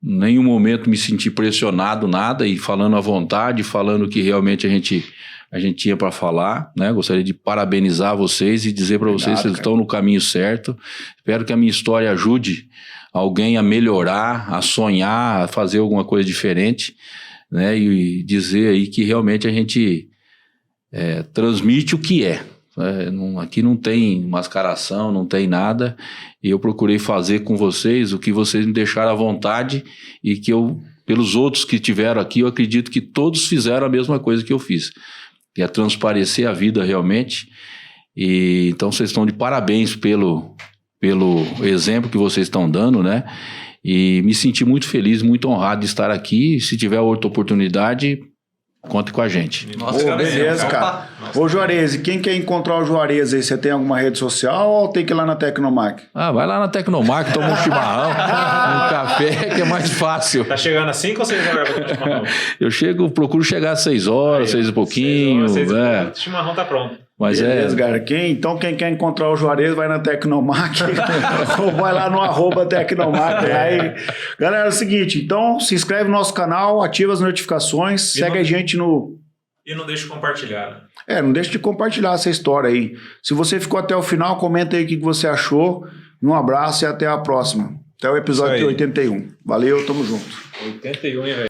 em nenhum momento me senti pressionado, nada, e falando à vontade, falando o que realmente a gente tinha para falar, né? Gostaria de parabenizar vocês e dizer para vocês que vocês estão no caminho certo. Espero que a minha história ajude alguém a melhorar, a sonhar, a fazer alguma coisa diferente, né? E dizer aí que realmente a gente transmite o que é. Aqui não tem mascaração, não tem nada, e eu procurei fazer com vocês o que vocês me deixaram à vontade, e que pelos outros que tiveram aqui, eu acredito que todos fizeram a mesma coisa que eu fiz, que é transparecer a vida realmente. E então vocês estão de parabéns pelo exemplo que vocês estão dando, né? E me senti muito feliz, muito honrado de estar aqui. Se tiver outra oportunidade, conte com a gente. Nossa, beleza, cara. Ô, Juarez, e quem quer encontrar o Juarez aí, você tem alguma rede social ou tem que ir lá na Tecnomac? Vai lá na Tecnomac, toma um chimarrão, um café, que é mais fácil. Tá chegando às 5 ou 6 horas para o chimarrão? Procuro chegar às 6 horas, 6 e pouquinho. 6 horas, o chimarrão tá pronto. Mas beleza, cara. Quem quer encontrar o Juarez vai na Tecnomac ou vai lá no @Tecnomac. Aí, galera, é o seguinte, então se inscreve no nosso canal, ativa as notificações, segue a gente no... E não deixa de compartilhar, né? Não deixa de compartilhar essa história aí. Se você ficou até o final, comenta aí o que você achou. Um abraço e até a próxima. Até o episódio 81. Valeu, tamo junto. 81, hein, velho?